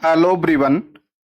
Hello everyone.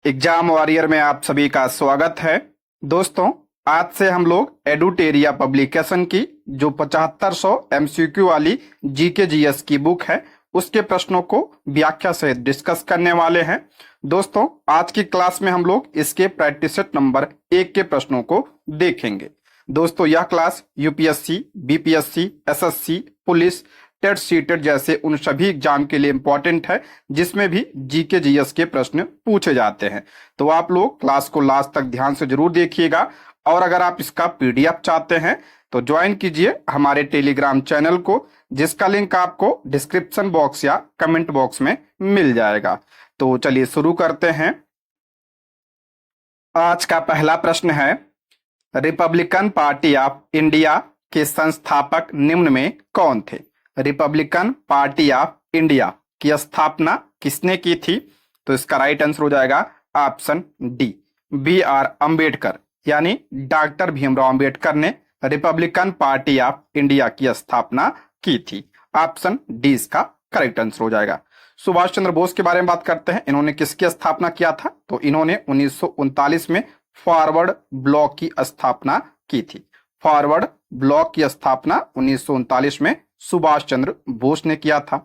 Exam warrior में आप सभी का स्वागत है। दोस्तों, आज से हम लोग एडुटेरिया पब्लिकेशन की जो 7500 एमसीक्यू वाली जीके जीएस की बुक है उसके प्रश्नों को व्याख्या से डिस्कस करने वाले हैं। दोस्तों, आज की क्लास में हम लोग इसके प्रैक्टिस सेट नंबर 1 के प्रश्नों को देखेंगे। दोस्तों, यह class UPSC, BPSC, SSC, police, TET CTET जैसे उन सभी एग्जाम के लिए इंपॉर्टेंट है जिसमें भी जीके जीएस के प्रश्न पूछे जाते हैं। तो आप लोग क्लास को लास्ट तक ध्यान से जरूर देखिएगा और अगर आप इसका पीडीएफ चाहते हैं तो ज्वाइन कीजिए हमारे टेलीग्राम चैनल को, जिसका लिंक आपको डिस्क्रिप्शन बॉक्स या कमेंट बॉक्स में मिल जाएगा। तो चलिए शुरू करते हैं। आज का पहला प्रश्न है, रिपब्लिकन पार्टी ऑफ इंडिया के संस्थापक निम्न में कौन थे? रिपब्लिकन पार्टी ऑफ इंडिया की स्थापना किसने की थी? तो इसका राइट आंसर हो जाएगा option D, B R Ambedkar, यानी डॉक्टर भीमराव अंबेडकर ने रिपब्लिकन पार्टी ऑफ इंडिया की स्थापना की थी। ऑप्शन डी इसका करेक्ट आंसर हो जाएगा। सुभाष चंद्र बोस के बारे में बात करते हैं। इन्होंने किसकी स्थापना किया था? तो इन्होंने 1939 में फॉरवर्ड ब्लॉक की स्थापना की थी। फॉरवर्ड ब्लॉक की स्थापना 1939 में सुभाष चंद्र बोस ने किया था।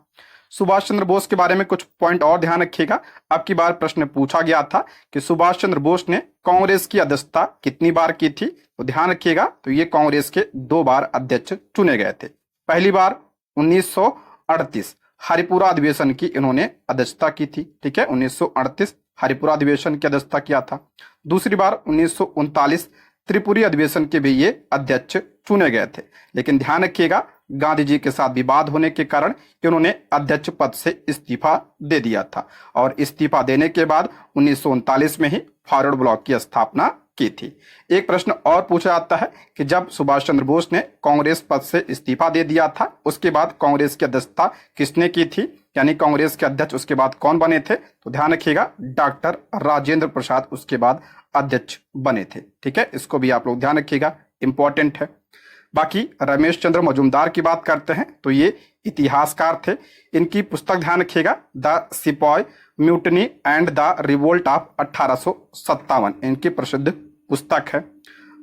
सुभाष चंद्र बोस के बारे में कुछ पॉइंट और ध्यान रखिएगा। अब की बार प्रश्न पूछा गया था कि सुभाष चंद्र बोस ने कांग्रेस की अध्यक्षता कितनी बार की थी? तो ध्यान रखिएगा, तो ये कांग्रेस के 2 बार अध्यक्ष चुने गए थे। पहली बार 1938 हरिपुरा अधिवेशन की इन्होंने अध्यक्षता की थी। ठीक है, 1938 हरिपुरा अधिवेशन की अध्यक्षता किया था। दूसरी बार 1939 त्रिपुरी अधिवेशन के भी ये अध्यक्ष चुने गए थे, लेकिन ध्यान रखिएगा गांधी जी के साथ विवाद होने के कारण इन्होंने अध्यक्ष पद से इस्तीफा दे दिया था और इस्तीफा देने के बाद 1939 में ही फॉरवर्ड ब्लॉक की स्थापना की थी। एक प्रश्न और पूछा जाता है कि जब सुभाष चंद्र बोस ने कांग्रेस पद से इस्तीफा दे दिया था उसके बाद कांग्रेस की अध्यक्षता किसने की थी, यानी कांग्रेस के अध्यक्ष उसके बाद कौन बने थे? तो ध्यान रखिएगा डॉक्टर राजेंद्र प्रसाद उसके बाद अध्यक्ष बने थे। ठीक है, इसको भी आप लोग ध्यान रखिएगा, इंपॉर्टेंट है। बाकी रमेश चंद्र मजूमदार की बात करते हैं तो ये इतिहासकार थे। इनकी पुस्तक ध्यान रखिएगा, the sepoy mutiny and the revolt of 1857, इनकी प्रसिद्ध पुस्तक है।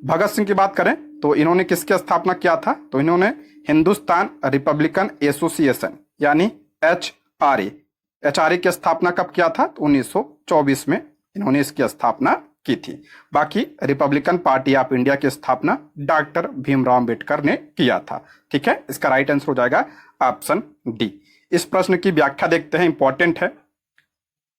भगत सिंह की बात करें तो इन्होंने किसकी स्थापना किया था? तो इन्होंने हिंदुस्तान रिपब्लिकन एसोसिएशन यानी एचआरए की स्थापना कब किया था? तो 1924 में इन्होंने इसकी स्थापना की थी। बाकी रिपब्लिकन पार्टी ऑफ इंडिया की स्थापना डॉक्टर भीमराव अंबेडकर ने किया था। ठीक है, इसका राइट आंसर हो जाएगा ऑप्शन डी। इस प्रश्न की व्याख्या देखते हैं, इंपॉर्टेंट है।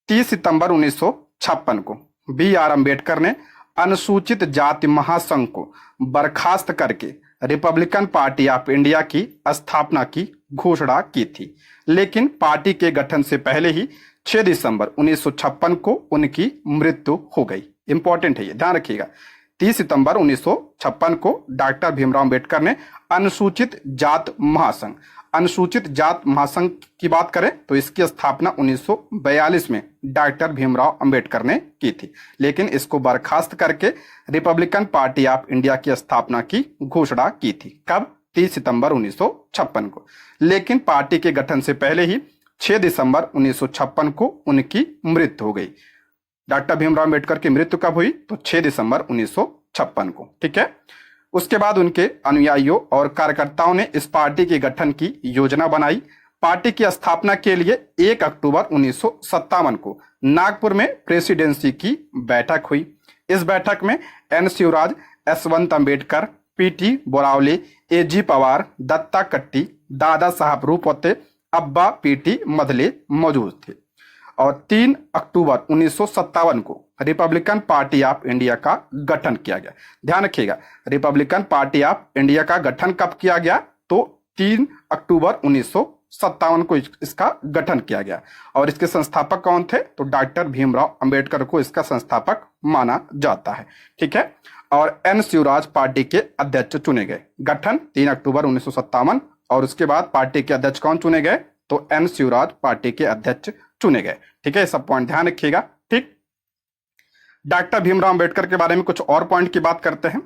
30 सितंबर 1956 को बी आर अंबेडकर ने अनुसूचित जाति महासंघ को बर्खास्त करके रिपब्लिकन पार्टी ऑफ इंडिया की स्थापना की घोषणा की थी, लेकिन पार्टी के गठन से पहले ही 6 दिसंबर 1956 को उनकी मृत्यु हो गई। इंपॉर्टेंट है ये, ध्यान रखिएगा। 30 सितंबर 1956 को डॉक्टर भीमराव अंबेडकर ने अनुसूचित जात महासंघ की बात करें तो इसकी स्थापना 1942 में डॉक्टर भीमराव अंबेडकर ने की थी, लेकिन इसको बर्खास्त करके रिपब्लिकन पार्टी ऑफ इंडिया की स्थापना की घोषणा की थी। कब? 30 सितंबर 1956 को, लेकिन पार्टी के गठन से पहले ही 6 दिसंबर 1956 को उनकी मृत्यु हो गई। डॉक्टर भीमराव अंबेडकर की मृत्यु कब हुई? तो 6 दिसंबर 1956 को। ठीक है, उसके बाद उनके अनुयायियों और कार्यकर्ताओं ने इस पार्टी के गठन की योजना बनाई। पार्टी की स्थापना के लिए 1 अक्टूबर 1957 को नागपुर में प्रेसिडेंसी की बैठक हुई। इस बैठक में एन शिवराज, यशवंत अंबेडकर, पीटी बोरावले, एजी पवार, दत्ता कट्टी, दादा साहब रूपवते, अब्बा पीटी मधले मौजूद थे। और 3 अक्टूबर 1957 को रिपब्लिकन पार्टी ऑफ इंडिया का गठन किया गया। ध्यान रखिएगा, रिपब्लिकन पार्टी ऑफ इंडिया का गठन कब किया गया? तो 3 अक्टूबर 1957 को इसका गठन किया गया। और इसके संस्थापक कौन थे? तो डॉक्टर भीमराव अंबेडकर को इसका संस्थापक माना जाता है। ठीक है, और एन शिवराज पार्टी के अध्यक्ष चुने गए। गठन 3 अक्टूबर 1957 और उसके बाद पार्टी के अध्यक्ष कौन चुने गए? तो एन शिवराज पार्टी के अध्यक्ष चुने गए। ठीक है, सब पॉइंट ध्यान रखिएगा। ठीक, डॉक्टर भीमराव अंबेडकर के बारे में कुछ और पॉइंट की बात करते हैं।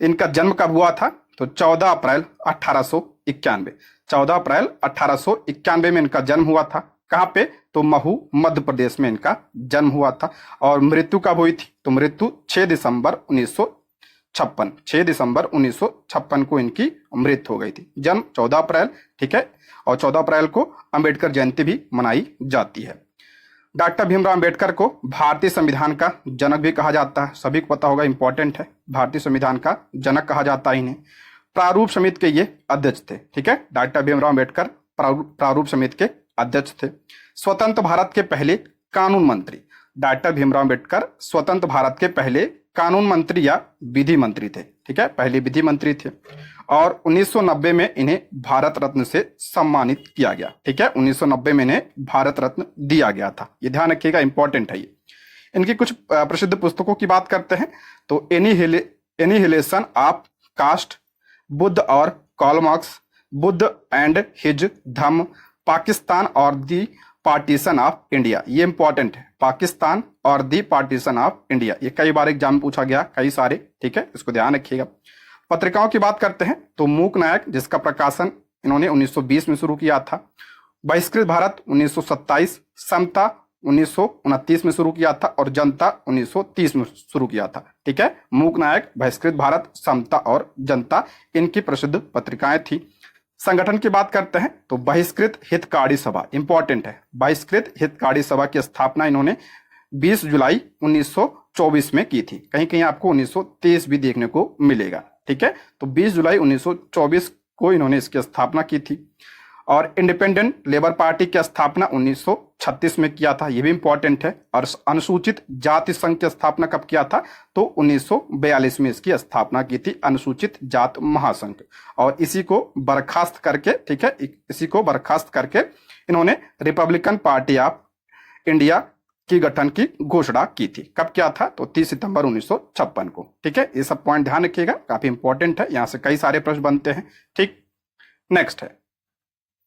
इनका जन्म कब हुआ था? तो 14 अप्रैल 1891। 14 अप्रैल 1891 में इनका जन्म हुआ था। कहाँ पे? तो महू मध्य प्रदेश में इनका जन्म हुआ था। और मृत्यु कब हुई थी? तो मृत्यु 6 दिसंबर 1956, 6 दिसंबर 1956 को इनकी मृत्यु हो गई थी। जन्म 14 अप्रैल, ठीक है, और 14 अप्रैल को अंबेडकर जयंती भी मनाई जाती है। डॉक्टर भीमराव अंबेडकर को भारतीय संविधान का जनक भी कहा जाता है, सभी को पता होगा, इंपॉर्टेंट है, भारतीय संविधान का जनक कहा जाता है इन्हें। प्रारूप समिति के ये अध्यक्ष थे, ठीक है, डॉक्टर भीमराव अंबेडकर प्रारूप समिति के अध्यक्ष थे। स्वतंत्र भारत के पहले कानून मंत्री, डॉक्टर भीमराव अंबेडकर स्वतंत्र भारत के पहले कानून मंत्री या विधि मंत्री थे, ठीक है, पहले विधि मंत्री थे। और 1990 में इन्हें भारत रत्न से सम्मानित किया गया, ठीक है, 1990 में इन्हें भारत रत्न दिया गया था, ये ध्यान रखिएगा, इंपॉर्टेंट है ये। इनकी कुछ प्रसिद्ध पुस्तकों की बात करते हैं तो एनिहिलेशन ऑफ कास्ट, बुद्ध और Karl Marx, Buddha and his Dhamma, Pakistan और दी पार्टीशन ऑफ इंडिया, ये इंपॉर्टेंट है, पाकिस्तान और दी पार्टीशन ऑफ इंडिया, ये कई बार एग्जाम में पूछा गया, कई सारे, ठीक है, इसको ध्यान रखिएगा। पत्रिकाओं की बात करते हैं तो मूक नायक, जिसका प्रकाशन इन्होंने 1920 में शुरू किया था। बहिष्कृत भारत 1927, समता 1929 में शुरू किया था, और जनता 1930 में शुरू किया था, ठीक है। मूक नायक, बहिष्कृत भारत, समता और जनता इनकी प्रसिद्ध पत्रिकाएं थी। संगठन की बात करते हैं तो बहिष्कृत हितकारी सभा, इंपॉर्टेंट है, बहिष्कृत हितकारी सभा की स्थापना इन्होंने 20 जुलाई 1924 में की थी, कहीं कहीं आपको 1923 भी देखने को मिलेगा, ठीक है। तो 20 जुलाई 1924 को इन्होंने इसकी स्थापना की थी। और इंडिपेंडेंट लेबर पार्टी की स्थापना 1936 में किया था, यह भी इंपॉर्टेंट है। और अनुसूचित जाति संघ की स्थापना कब किया था? तो 1942 में इसकी स्थापना की थी, अनुसूचित जात महासंघ। और इसी को बर्खास्त करके, ठीक है, इसी को बर्खास्त करके इन्होंने रिपब्लिकन पार्टी ऑफ इंडिया की गठन की घोषणा की थी। कब किया था? तो 30 सितंबर 1956 को, ठीक है। ये सब पॉइंट ध्यान रखिएगा, काफी इंपॉर्टेंट है, यहां से कई सारे प्रश्न बनते हैं, ठीक। नेक्स्ट है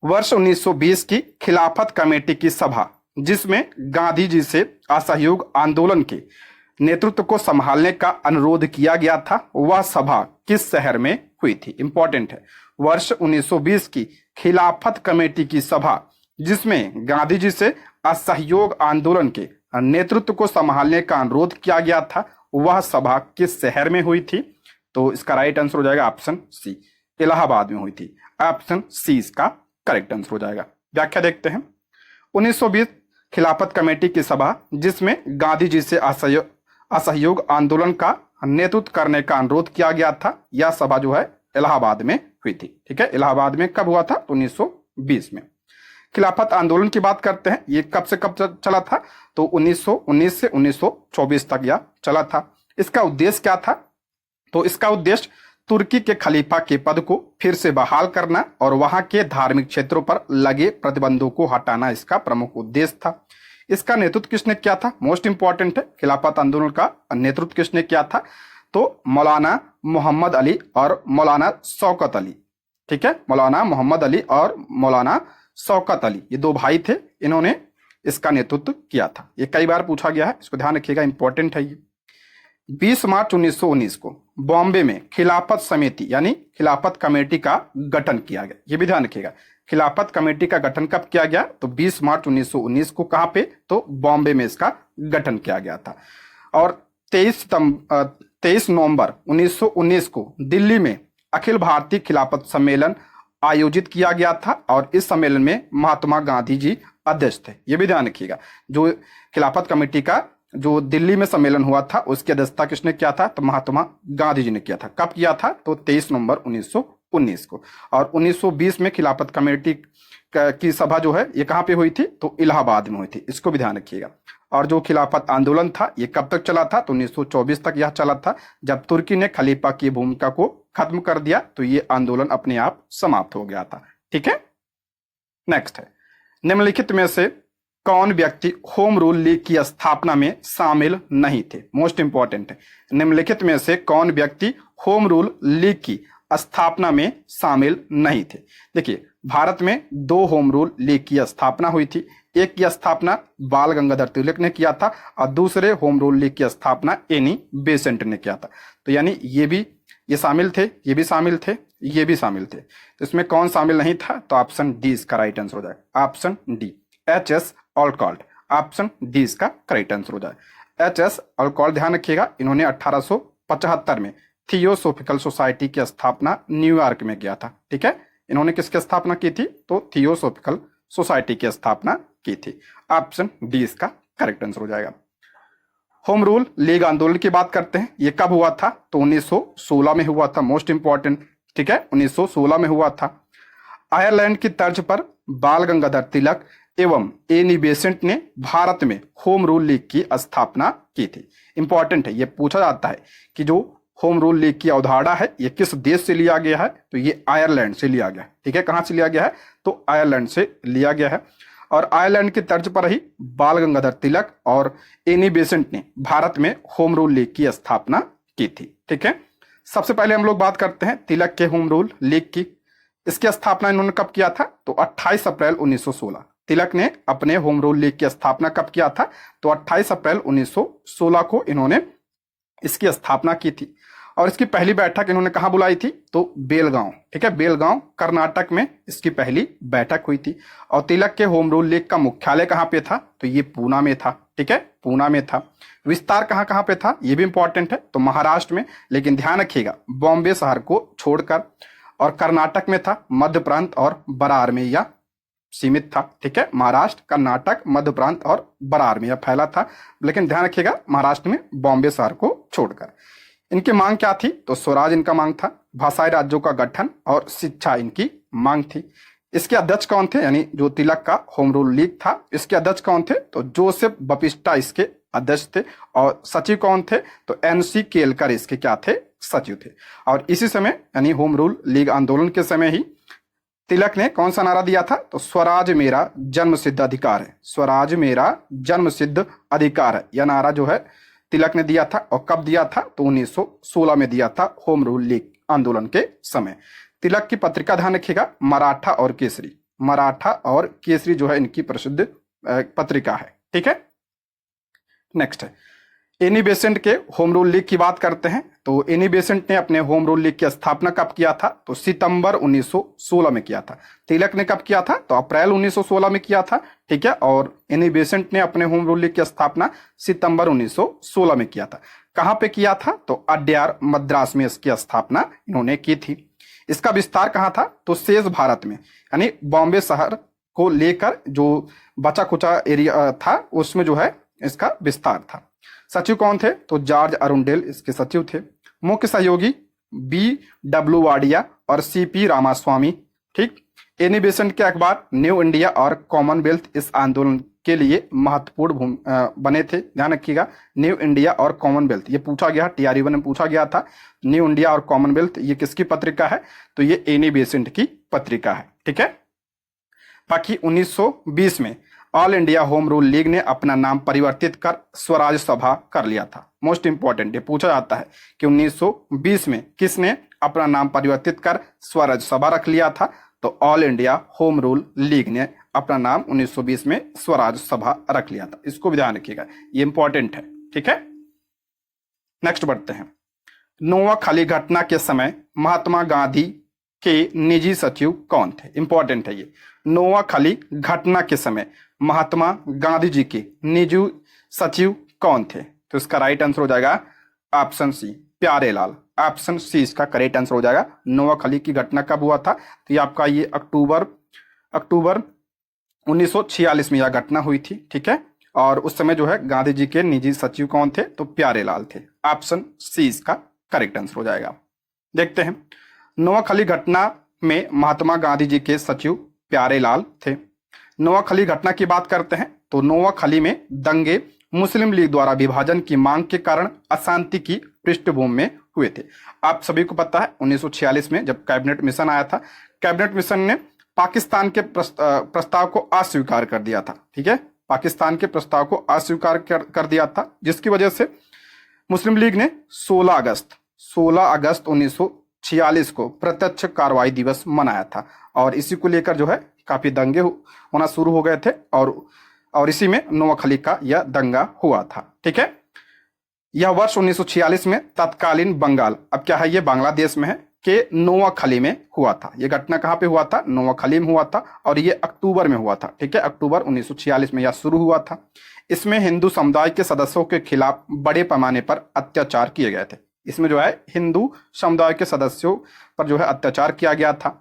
वर्ष 1920 की खिलाफत कमेटी की सभा, जिसमें गांधी जी से असहयोग आंदोलन के नेतृत्व को संभालने का अनुरोध किया गया था, वह सभा किस शहर में हुई थी? इंपॉर्टेंट है, वर्ष 1920 की खिलाफत कमेटी की सभा, जिसमें गांधी जी से असहयोग आंदोलन के नेतृत्व को संभालने का अनुरोध किया गया था, वह सभा किस शहर में हुई थी? तो इसका राइट आंसर हो जाएगा ऑप्शन सी, इलाहाबाद में हुई थी। ऑप्शन सी इसका करेक्ट आंसर हो जाएगा। व्याख्या देखते हैं। 1920 खिलाफत कमेटी की सभा, जिसमें गांधी जी से असहयोग आंदोलन का नेतृत्व करने का अनुरोध किया गया था, यह सभा जो है इलाहाबाद में हुई थी, ठीक है। इलाहाबाद में कब हुआ था? 1920 में। खिलाफत आंदोलन की बात करते हैं, ये कब से कब चला था? तो 1919 से 1924 तक यह चला था। इसका उद्देश्य क्या था? तो इसका उद्देश्य तुर्की के खलीफा के पद को फिर से बहाल करना और वहां के धार्मिक क्षेत्रों पर लगे प्रतिबंधों को हटाना इसका प्रमुख उद्देश्य था। इसका नेतृत्व किसने किया था? मोस्ट इंपॉर्टेंट है, खिलाफत आंदोलन का नेतृत्व किसने किया था? तो मौलाना मोहम्मद अली और मौलाना शौकत अली, ठीक है। मौलाना मोहम्मद अली और मौलाना शौकत अली, ये दो भाई थे, इन्होंने इसका नेतृत्व किया था। ये कई बार पूछा गया है, इसको ध्यान रखिएगा, इंपॉर्टेंट है ये। 20 मार्च 1919 को बॉम्बे में खिलाफत समिति यानी खिलाफत कमेटी का गठन किया गया, ये भी ध्यान रखिएगा। खिलाफत कमेटी का गठन कब किया गया? तो 20 मार्च 1919 को। कहां पे? तो बॉम्बे में इसका गठन किया गया था। और 23 नवंबर 1919 को दिल्ली में अखिल भारतीय खिलाफत सम्मेलन आयोजित किया गया था, और इस सम्मेलन में महात्मा गांधी जी अध्यक्ष थे, ये भी ध्यान रखिएगा। जो खिलाफत कमेटी का जो दिल्ली में सम्मेलन हुआ था, उसकी अध्यक्षता किसने किया था? तो महात्मा गांधी जी ने किया था। कब किया था? तो 23 नवंबर 1919 को। और 1920 में खिलाफत कमेटी की सभा जो है ये कहां पे हुई थी? तो इलाहाबाद में हुई थी, इसको भी ध्यान रखिएगा। और जो खिलाफत आंदोलन था ये कब तक चला था? तो 1924 तक यह चला था, जब तुर्की ने खलीफा की भूमिका को खत्म कर दिया तो ये आंदोलन अपने आप समाप्त हो गया था, ठीक है। नेक्स्ट है, निम्नलिखित में से कौन व्यक्ति होम रूल लीग की स्थापना में शामिल नहीं थे? मोस्ट इंपॉर्टेंट है, निम्नलिखित में से कौन व्यक्ति होम रूल लीग की स्थापना में शामिल नहीं थे? देखिए, भारत में 2 होम रूल लीग की स्थापना हुई थी। एक की स्थापना बाल गंगाधर तिलक ने किया था, और दूसरे होम रूल लीग की स्थापना एनी बेसेंट ने किया था। तो यानी ये शामिल थे, ये भी शामिल थे, ये भी शामिल थे। तो इसमें कौन शामिल नहीं था? तो ऑप्शन डी इसका राइट आंसर हो जाएगा, option D. H S Olcott. Option D इसका करेक्ट आंसर हो जाए। एच एस ऑलकॉल्ट, ध्यान रखिएगा, इन्होंने 1875 में थियोसोफिकल सोसाइटी की स्थापना न्यूयॉर्क में किया था। ठीक है, इन्होंने किसकी स्थापना की थी? तो थियोसोफिकल सोसाइटी की स्थापना की थी। ऑप्शन डी इसका करेक्ट आंसर हो जाएगा। होम रूल लीग आंदोलन की बात करते हैं, ये कब हुआ था? तो 1916 में हुआ था, मोस्ट इंपॉर्टेंट। ठीक है, 1916 में हुआ था। आयरलैंड की तर्ज पर बाल गंगाधर तिलक एवं एनी बेसेंट ने भारत में होम रूल लीग की स्थापना की थी। इंपॉर्टेंट है, ये पूछा जाता है कि जो होम रूल लीग की अवधारणा है ये किस देश से लिया गया है? तो ये आयरलैंड से लिया गया है। ठीक है, कहां से लिया गया है? तो आयरलैंड से लिया गया है। और आयरलैंड की तर्ज पर ही बाल गंगाधर तिलक और एनी बेसेंट ने भारत में होम रूल लीग की स्थापना की थी। ठीक है, सबसे पहले हम लोग बात करते हैं तिलक के होम रूल लीग की। इसकी स्थापना इन्होंने कब किया था? तो 28 अप्रैल 1916। तिलक ने अपने होम रूल लीग की स्थापना कब किया था? तो 28 अप्रैल 1916 को इन्होंने इसकी स्थापना की थी। और इसकी पहली बैठक इन्होंने कहां बुलाई थी? तो बेलगांव। ठीक है, बेलगांव कर्नाटक में इसकी पहली बैठक हुई थी। और तिलक के होम रूल लीग का मुख्यालय कहां पे था? तो ये पूना में था। ठीक है, पूना में था। विस्तार कहां कहां पे था ये भी इंपॉर्टेंट है, तो महाराष्ट्र में, लेकिन ध्यान रखिएगा बॉम्बे शहर को छोड़कर। और कर्नाटक में था, मध्य प्रांत और बरार में यह सीमित था। ठीक है, महाराष्ट्र, कर्नाटक, मध्य प्रांत और बरार में यह फैला था, लेकिन ध्यान रखिएगा महाराष्ट्र में बॉम्बे शहर को छोड़कर। इनकी मांग क्या थी? तो स्वराज इनका मांग था, भाषाई राज्यों का गठन और शिक्षा इनकी मांग थी। इसके अध्यक्ष कौन थे? यानी जो तिलक का होम रूल लीग था, इसके अध्यक्ष कौन थे? तो जोसेफ बपिस्टा इसके अध्यक्ष थे। और सचिव कौन थे? तो एनसी केलकर इसके क्या थे? सचिव थे। और इसी समय यानी होम रूल लीग आंदोलन के समय ही तिलक ने कौन सा नारा दिया था? तो स्वराज मेरा जन्म सिद्ध अधिकार है। स्वराज मेरा जन्म सिद्ध अधिकार है, यह नारा जो है तिलक ने दिया था। और कब दिया था? तो 1916 में दिया था, होम रूल लीग आंदोलन के समय। तिलक की पत्रिका ध्यान रखिएगा मराठा और केसरी। मराठा और केसरी जो है इनकी प्रसिद्ध पत्रिका है। ठीक है, नेक्स्ट है एनी बेसेंट के होम रूल लीग की बात करते हैं। तो एनी बेसेंट ने अपने होम रूल लीग की स्थापना कब किया था? तो सितंबर 1916 में किया था। तिलक ने कब किया था? तो अप्रैल 1916 में किया था। ठीक है, और एनी बेसेंट ने अपने होम रूल लीग की स्थापना सितंबर 1916 में किया था। कहां पे किया था? तो अड्यार मद्रास में इसकी स्थापना इन्होंने की थी। इसका विस्तार कहां था? तो शेष भारत में, यानी बॉम्बे शहर को लेकर जो बचा कुचा एरिया था उसमें जो है इसका विस्तार था। सचिव कौन थे? तो जॉर्ज अरुंडेल इसके सचिव थे। मुख्य सहयोगी बी डब्ल्यू वाडिया और सी पी रामास्वामी। ठीक, एनी बेसेंट के अखबार न्यू इंडिया और कॉमनवेल्थ इस आंदोलन के लिए महत्वपूर्ण बने थे। ध्यान रखिएगा न्यू इंडिया और कॉमनवेल्थ, ये पूछा गया, TRE-1 में पूछा गया था। न्यू इंडिया और कॉमनवेल्थ ये किसकी पत्रिका है? तो ये एनी बेसेंट की पत्रिका है। ठीक है, बाकी 1920 में all India home rule league ने अपना नाम परिवर्तित कर स्वराज सभा कर लिया था। मोस्ट इंपॉर्टेंट, ये पूछा जाता है कि 1920 में किसने अपना नाम परिवर्तित कर स्वराज सभा रख लिया था? तो all India home rule league ने अपना नाम 1920 में स्वराज सभा रख लिया था। इसको भी ध्यान रखिएगा, ये इंपॉर्टेंट है। ठीक है, नेक्स्ट बढ़ते हैं। नोआखाली घटना के समय महात्मा गांधी के निजी सचिव कौन थे? इंपॉर्टेंट है ये। नोआखाली घटना के समय महात्मा गांधी जी के निजी सचिव कौन थे? तो इसका राइट आंसर हो जाएगा option C, Pyarelal. Option C इसका करेक्ट आंसर हो जाएगा। नोआखाली की घटना कब हुआ था? तो ये आपका ये अक्टूबर 1946 में यह घटना हुई थी। ठीक है, और उस समय जो है गांधी जी के निजी सचिव कौन थे? तो प्यारेलाल थे। ऑप्शन सी इसका करेक्ट आंसर हो जाएगा। देखते हैं, नोआखाली घटना में महात्मा गांधी जी के सचिव प्यारेलाल थे। नोआखाली घटना की बात करते हैं तो नोआखाली में दंगे मुस्लिम लीग द्वारा विभाजन की मांग के कारण अशांति की पृष्ठभूमि में हुए थे। आप सभी को पता है 1946 में जब कैबिनेट मिशन आया था, कैबिनेट मिशन ने पाकिस्तान के प्रस्ताव को अस्वीकार कर दिया था। ठीक है, पाकिस्तान के प्रस्ताव को अस्वीकार कर दिया था, जिसकी वजह से मुस्लिम लीग ने 16 अगस्त 1946 को प्रत्यक्ष कार्रवाई दिवस मनाया था। और इसी को लेकर जो है काफी दंगे होना शुरू हो गए थे और इसी में नोआखाली का यह दंगा हुआ था। ठीक है, यह वर्ष 1946 में तत्कालीन बंगाल, अब क्या है ये बांग्लादेश में है, के नोआखली में हुआ था। यह घटना कहां पे हुआ था? नोआखली में हुआ था, और ये अक्टूबर में हुआ था। ठीक है, अक्टूबर 1946 में यह शुरू हुआ था। इसमें हिंदू समुदाय के सदस्यों के खिलाफ बड़े पैमाने पर अत्याचार किए गए थे। इसमें जो है हिंदू समुदाय के सदस्यों पर जो है अत्याचार किया गया था।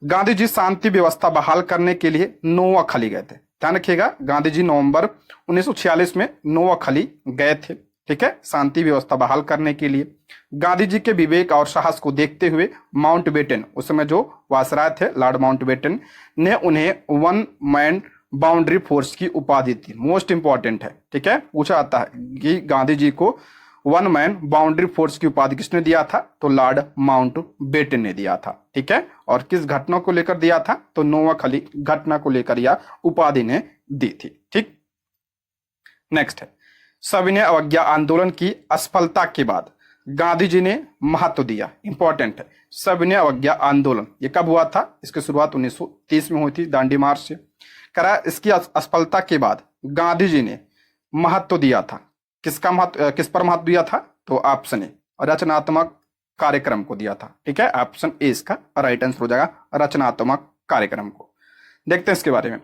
गांधी जी शांति व्यवस्था बहाल करने के लिए नोआखली गए थे। ध्यान रखिएगा, गांधी जी नवंबर 1946 में नोआखली गए थे। ठीक है, शांति व्यवस्था बहाल करने के लिए। गांधी जी के विवेक और साहस को देखते हुए माउंटबेटन, उस समय जो वायसराय थे लॉर्ड माउंटबेटन, ने उन्हें वन मैन बाउंड्री फोर्स की उपाधि दी। मोस्ट इंपॉर्टेंट है। ठीक है, पूछा जाता है कि गांधी जी को वन मैन बाउंड्री फोर्स की उपाधि किसने दिया था? तो लॉर्ड माउंटबेटन ने दिया था। ठीक है, और किस घटना को लेकर दिया था? तो नोआखली घटना को लेकर यह उपाधि ने दी थी। ठीक, नेक्स्ट है, सविनय अवज्ञा आंदोलन की असफलता के बाद गांधी जी ने महत्व दिया। इंपॉर्टेंट है, सविनय अवज्ञा आंदोलन ये कब हुआ था? इसकी शुरुआत 1930 में हुई थी, दांडी मार्च से। करा इसकी असफलता के बाद गांधी जी ने महत्व दिया था। किसका महत्व, किस पर महत्व दिया था? तो ऑप्शन ए, रचनात्मक कार्यक्रम को दिया था। ठीक है, ऑप्शन ए इसका राइट आंसर हो जाएगा, रचनात्मक कार्यक्रम को। देखते हैं इसके बारे में।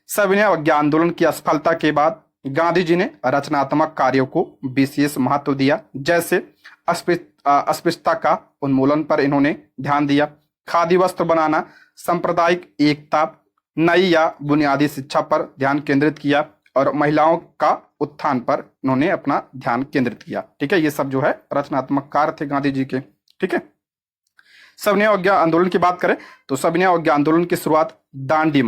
सविनय अवज्ञा आंदोलन की असफलता के बाद गांधी जी ने रचनात्मक कार्यों को विशेष महत्व दिया। जैसे अस्पृश्यता का उन्मूलन पर इन्होंने ध्यान दिया, खादी वस्त्र बनाना, सांप्रदायिक एकता, नई या बुनियादी शिक्षा पर ध्यान केंद्रित किया, और महिलाओं का उत्थान पर उन्होंने अपना ध्यान केंद्रित किया। ठीक है, ये सब जो है रचनात्मक कार्य थे गांधी जी के। ठीक है, सविनय अवज्ञा आंदोलन की बात करें तो सविनय अवज्ञा आंदोलन की शुरुआत दांडी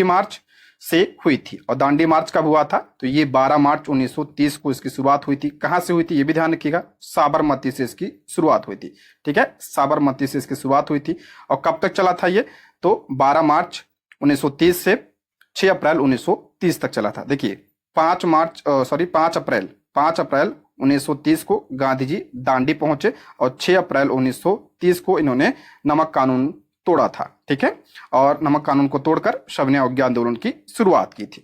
मार्च से हुई थी। और दांडी मार्च कब हुआ था? तो ये 12 मार्च 1930 को इसकी शुरुआत हुई थी। कहां से हुई थी ये भी ध्यान रखिएगा, साबरमती से इसकी शुरुआत हुई थी। ठीक है, साबरमती से इसकी शुरुआत हुई थी। और कब तक चला था ये? तो 12 मार्च 1930 से 6 अप्रैल 1930 तक चला था। देखिए 5 अप्रैल 1930 को गांधी जी दांडी पहुंचे, और 6 अप्रैल 1930 को इन्होंने नमक कानून तोड़ा था। ठीक है, और नमक कानून को तोड़कर सविनय अवज्ञा आंदोलन की शुरुआत की थी।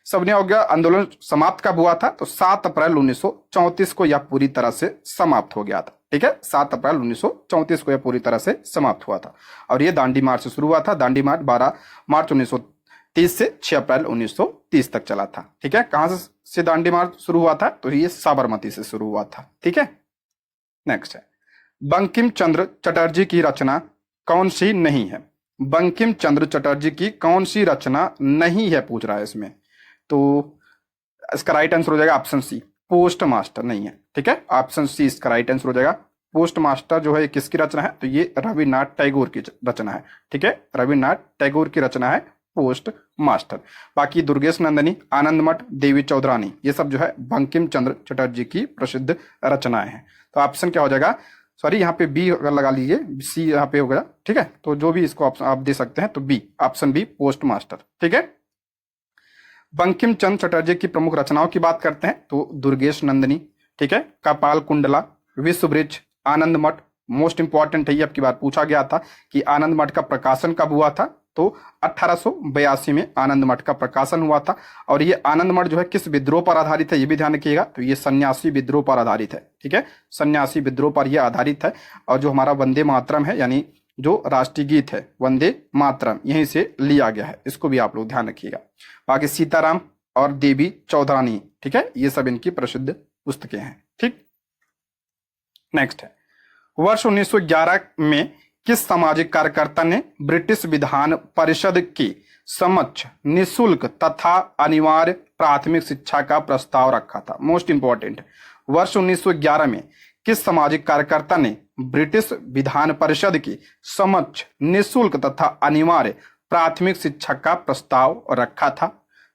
सविनय अवज्ञा आंदोलन समाप्त कब हुआ था? तो 7 अप्रैल 1934 को यह पूरी तरह से समाप्त हो गया था। ठीक है, 7 अप्रैल 1934 को यह पूरी तरह से समाप्त हुआ था। और यह दांडी मार्च से शुरू हुआ था। दांडी मार्च 12 मार्च 1930 से 6 अप्रैल 1930 तक चला था। ठीक है, कहां से दांडी मार्च शुरू हुआ था? तो ये साबरमती से शुरू हुआ था। ठीक है, नेक्स्ट है, बंकिम चंद्र चटर्जी की रचना कौन सी नहीं है? बंकिम चंद्र चटर्जी की कौन सी रचना नहीं है, पूछ रहा है इसमें। तो इसका राइट आंसर हो जाएगा ऑप्शन सी, पोस्ट मास्टर नहीं है। ठीक है, ऑप्शन सी इसका राइट आंसर हो जाएगा। पोस्ट मास्टर जो है किसकी रचना है? तो ये रविन्द्रनाथ टैगोर की रचना है। ठीक है, रविन्द्रनाथ टैगोर की रचना है पोस्ट मास्टर। बाकी दुर्गेश नंदिनी, आनंद मठ, देवी चौधरानी, ये सब जो है बंकिम चंद्र चटर्जी की प्रसिद्ध रचनाएं हैं। तो ऑप्शन क्या हो जाएगा? सॉरी, यहाँ पे बी अगर लगा लीजिए, सी यहाँ पे हो गया। ठीक है, तो जो भी इसको ऑप्शन आप दे सकते हैं, तो B, option B post master. ठीक है, बंकिम चंद्र चटर्जी की प्रमुख रचनाओं की बात करते हैं तो दुर्गेश नंदिनी, ठीक है, कपाल कुंडला, विश्व वृक्ष, आनंद मठ। मोस्ट इंपॉर्टेंट है, ये अब की बार पूछा गया था कि आनंद मठ का प्रकाशन कब हुआ था? तो 1882 में आनंद मठ का प्रकाशन हुआ था। और ये आनंद मठ जो है किस विद्रोह पर आधारित है, ये भी ध्यान रखिएगा। तो ये सन्यासी विद्रोह पर आधारित है। ठीक है, सन्यासी विद्रोह पर यह आधारित है। और जो हमारा वंदे मातरम है, यानी जो राष्ट्रीय गीत है वंदे मातरम, यहीं से लिया गया है। इसको भी आप लोग ध्यान रखिएगा। बाकी सीताराम और देवी चौधरानी, ठीक है, ये सब इनकी प्रसिद्ध पुस्तकें हैं। ठीक, नेक्स्ट है, वर्ष 1911 में किस सामाजिक कार्यकर्ता ने ब्रिटिश विधान परिषद के समक्ष निशुल्क तथा अनिवार्य प्राथमिक शिक्षा का प्रस्ताव रखा था? मोस्ट इंपॉर्टेंट, वर्ष 1911 में किस सामाजिक कार्यकर्ता ने ब्रिटिश विधान परिषद के समक्ष निशुल्क तथा अनिवार्य प्राथमिक शिक्षा का प्रस्ताव रखा था?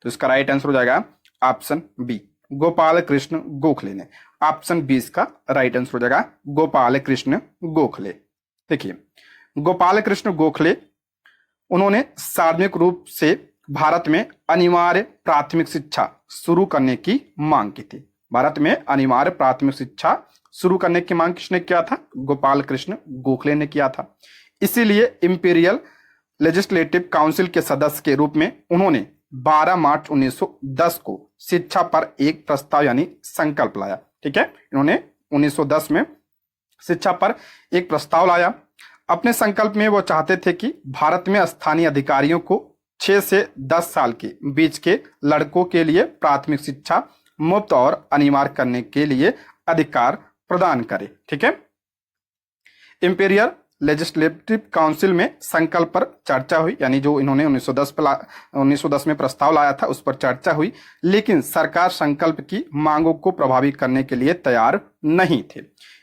तो इसका राइट आंसर हो जाएगा ऑप्शन बी, गोपाल कृष्ण गोखले ने। ऑप्शन बी इसका राइट आंसर हो जाएगा, गोपाल कृष्ण गोखले। देखिए, गोपाल कृष्ण गोखले, उन्होंने सार्वजनिक रूप से भारत में अनिवार्य प्राथमिक शिक्षा शुरू करने की मांग की थी। भारत में अनिवार्य प्राथमिक शिक्षा शुरू करने की मांग किसने किया था? गोपाल कृष्ण गोखले ने किया था। इसीलिए इंपीरियल लेजिस्लेटिव काउंसिल के सदस्य के रूप में उन्होंने 12 मार्च 1910 को शिक्षा पर एक प्रस्ताव यानी संकल्प लाया। ठीक है, इन्होंने 1910 में शिक्षा पर एक प्रस्ताव लाया। अपने संकल्प में वो चाहते थे कि भारत में स्थानीय अधिकारियों को 6 से 10 साल के बीच के लड़कों के लिए प्राथमिक शिक्षा मुफ्त और अनिवार्य करने के लिए अधिकार प्रदान करे। ठीक है। इंपीरियल लेजिस्लेटिव काउंसिल में संकल्प पर चर्चा हुई, यानी जो इन्होंने 1910 में प्रस्ताव लाया था उस पर चर्चा हुई, लेकिन सरकार संकल्प की मांगों को प्रभावी करने के लिए तैयार नहीं थे।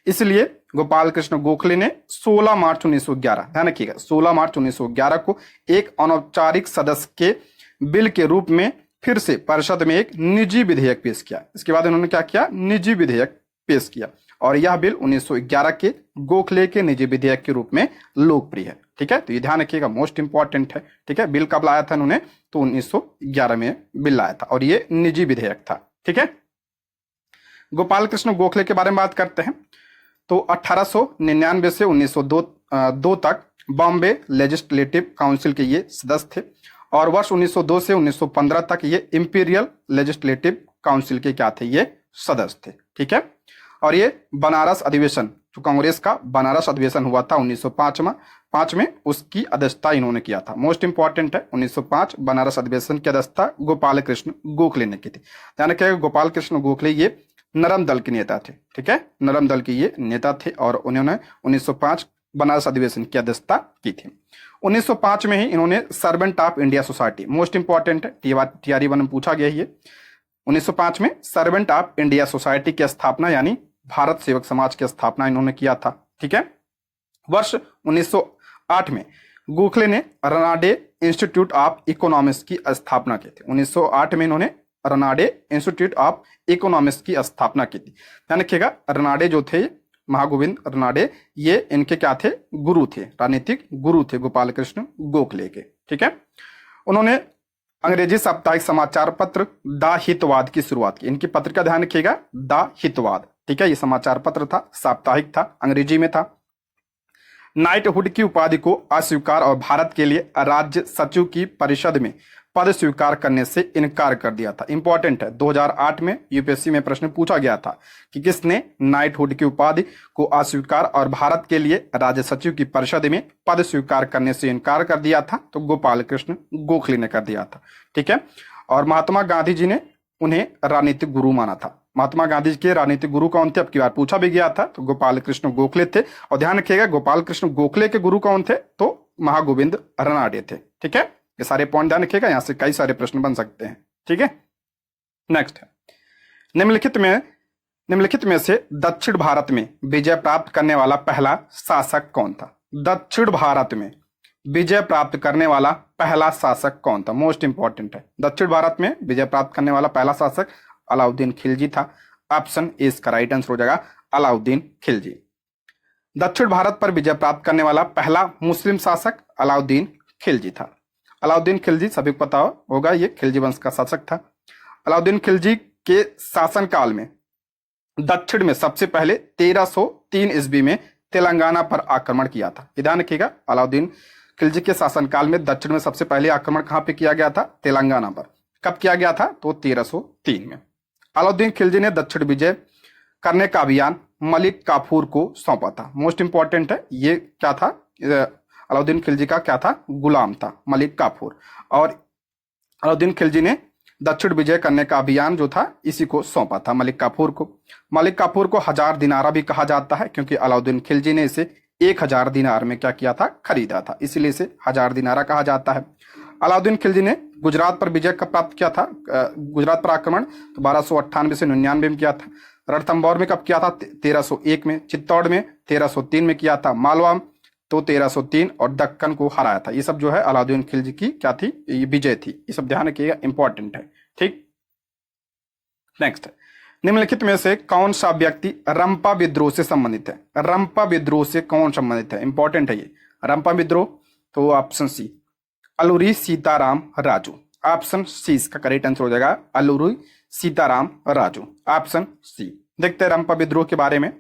इसलिए गोपाल कृष्ण गोखले ने 16 मार्च 1911, ध्यान रखिएगा 16 मार्च 1911 को एक अनौपचारिक सदस्य के बिल के रूप में फिर से परिषद में एक निजी विधेयक पेश किया। इसके बाद इन्होंने क्या किया, निजी विधेयक पेश किया, और यह बिल 1911 के गोखले के निजी विधेयक के रूप में लोकप्रिय है। ठीक है, तो ये ध्यान रखिएगा, मोस्ट इंपॉर्टेंट है। ठीक है, बिल कब लाया था इन्होंने, तो 1911 में बिल लाया था, और ये निजी विधेयक था। ठीक है, गोपाल कृष्ण गोखले के बारे में बात करते हैं। तो 1899 से 1902 तक बॉम्बे लेजिस्लेटिव काउंसिल के ये सदस्य थे, और वर्ष 1902 से 1915 तक ये इंपीरियल लेजिस्लेटिव काउंसिल के क्या थे, ये सदस्य थे। ठीक है, और ये बनारस अधिवेशन, जो कांग्रेस का बनारस अधिवेशन हुआ था 1905 में, उसकी अध्यक्षता इन्होंने किया था। मोस्ट इंपॉर्टेंट है, 1905 बनारस अधिवेशन की अध्यक्षता गोपाल कृष्ण गोखले ने की थी। ध्यान रखिएगा, गोपाल कृष्ण गोखले ये नरम दल के नेता थे। ठीक है, नरम दल के ये नेता थे, और उन्होंने 1905 बनारस अधिवेशन की अध्यक्षता की थी। 1905 में ही इन्होंने servant of India society, most important है, TRE 1 में पूछा गया ये, 1905 में सर्वेंट ऑफ इंडिया सोसाइटी की स्थापना, यानी भारत सेवक समाज की स्थापना इन्होंने किया था। ठीक है, वर्ष 1908 में गोखले ने रनाडे इंस्टीट्यूट ऑफ इकोनॉमिक्स की स्थापना की थी। 1908 में इन्होंने रनाडे इंस्टीट्यूट ऑफ इकोनॉमिक्स की स्थापना की थी। ध्यान रखिएगा, रनाडे जो थे, महागोविंद रनाडे, ये इनके क्या थे, गुरु थे, राजनीतिक गुरु थे गोपाल कृष्ण गोखले के। ठीक है, उन्होंने अंग्रेजी साप्ताहिक समाचार पत्र द हितवाद की शुरुआत की। इनकी पत्र का ध्यान रखिएगा, द हितवाद। ठीक है, ये समाचार पत्र था, साप्ताहिक था, अंग्रेजी में था। नाइटहुड की उपाधि को अस्वीकार और भारत के लिए राज्य सचिव की परिषद में पद स्वीकार करने से इनकार कर दिया था। इंपॉर्टेंट है, 2008 में यूपीएससी में प्रश्न पूछा गया था कि किसने नाइटहुड की उपाधि को अस्वीकार और भारत के लिए राज्य सचिव की परिषद में पद स्वीकार करने से इनकार कर दिया था, तो गोपाल कृष्ण गोखले ने कर दिया था। ठीक है, और महात्मा गांधी जी ने उन्हें राजनीतिक गुरु माना था। महात्मा गांधी जी के राजनीतिक गुरु कौन थे, अब की बार पूछा भी गया था, तो गोपाल कृष्ण गोखले थे। और ध्यान रखिएगा, गोपाल कृष्ण गोखले के गुरु कौन थे, तो महागोविंद रनाडे थे। ठीक है, ये सारे पॉइंट ध्यान रखिएगा, यहां से कई सारे प्रश्न बन सकते हैं। ठीक है, नेक्स्ट है, निम्नलिखित में से दक्षिण भारत में विजय प्राप्त करने वाला पहला शासक कौन था। दक्षिण भारत में विजय प्राप्त करने वाला पहला शासक कौन था, मोस्ट इंपॉर्टेंट है। दक्षिण भारत में विजय प्राप्त करने वाला पहला शासक अलाउद्दीन खिलजी था। ऑप्शन ए इसका राइट आंसर हो जाएगा, अलाउद्दीन खिलजी। दक्षिण भारत पर विजय प्राप्त करने वाला पहला मुस्लिम शासक अलाउद्दीन खिलजी था। अलाउद्दीन खिलजी सभी को पता होगा, ये खिलजी वंश का शासक था। अलाउद्दीन खिलजी के शासन काल में दक्षिण में सबसे पहले 1303 ईस्वी में तेलंगाना पर आक्रमण किया था। ध्यान रखिएगा, अलाउद्दीन खिलजी के शासनकाल में दक्षिण में सबसे पहले आक्रमण कहां पे किया गया था, तेलंगाना पर। कब किया गया था, तो 1303 में। अलाउद्दीन खिलजी ने दक्षिण विजय करने का अभियान मलिक काफूर को सौंपा था। मोस्ट इंपॉर्टेंट है, ये क्या था, अलाउद्दीन खिलजी का क्या था, गुलाम था मलिक काफूर, और अलाउद्दीन खिलजी ने दक्षिण विजय करने का अभियान जो था इसी को सौंपा था मलिक काफूर को। मलिक काफूर को 1000 दिनारा भी कहा जाता है, क्योंकि अलाउद्दीन खिलजी ने इसे 1000 दिनार में क्या किया था, खरीदा था, इसलिए इसे 1000 दिनारा कहा जाता है। अलाउद्दीन खिलजी ने गुजरात पर विजय कब प्राप्त किया था, गुजरात पर आक्रमण तो 1298 से 99 में किया था। रणथंभौर में कब किया था, 1301 में। चित्तौड़ में 1303 में किया था। मालवा तो 1303, और दक्कन को हराया था। ये सब जो है अलाउद्दीन खिलजी की क्या थी, ये विजय थी। ये सब ध्यान रखिएगा, इंपॉर्टेंट है। ठीक, नेक्स्ट, निम्नलिखित में से कौन सा व्यक्ति रंपा विद्रोह से संबंधित है। रंपा विद्रोह से कौन संबंधित है, इंपॉर्टेंट है ये। रंपा विद्रोह, तो option C Alluri Sitaram Raju. Option C इसका करेक्ट आंसर हो जाएगा, अलूरी सीताराम राजू, ऑप्शन सी। देखते हैं रंपा विद्रोह के बारे में।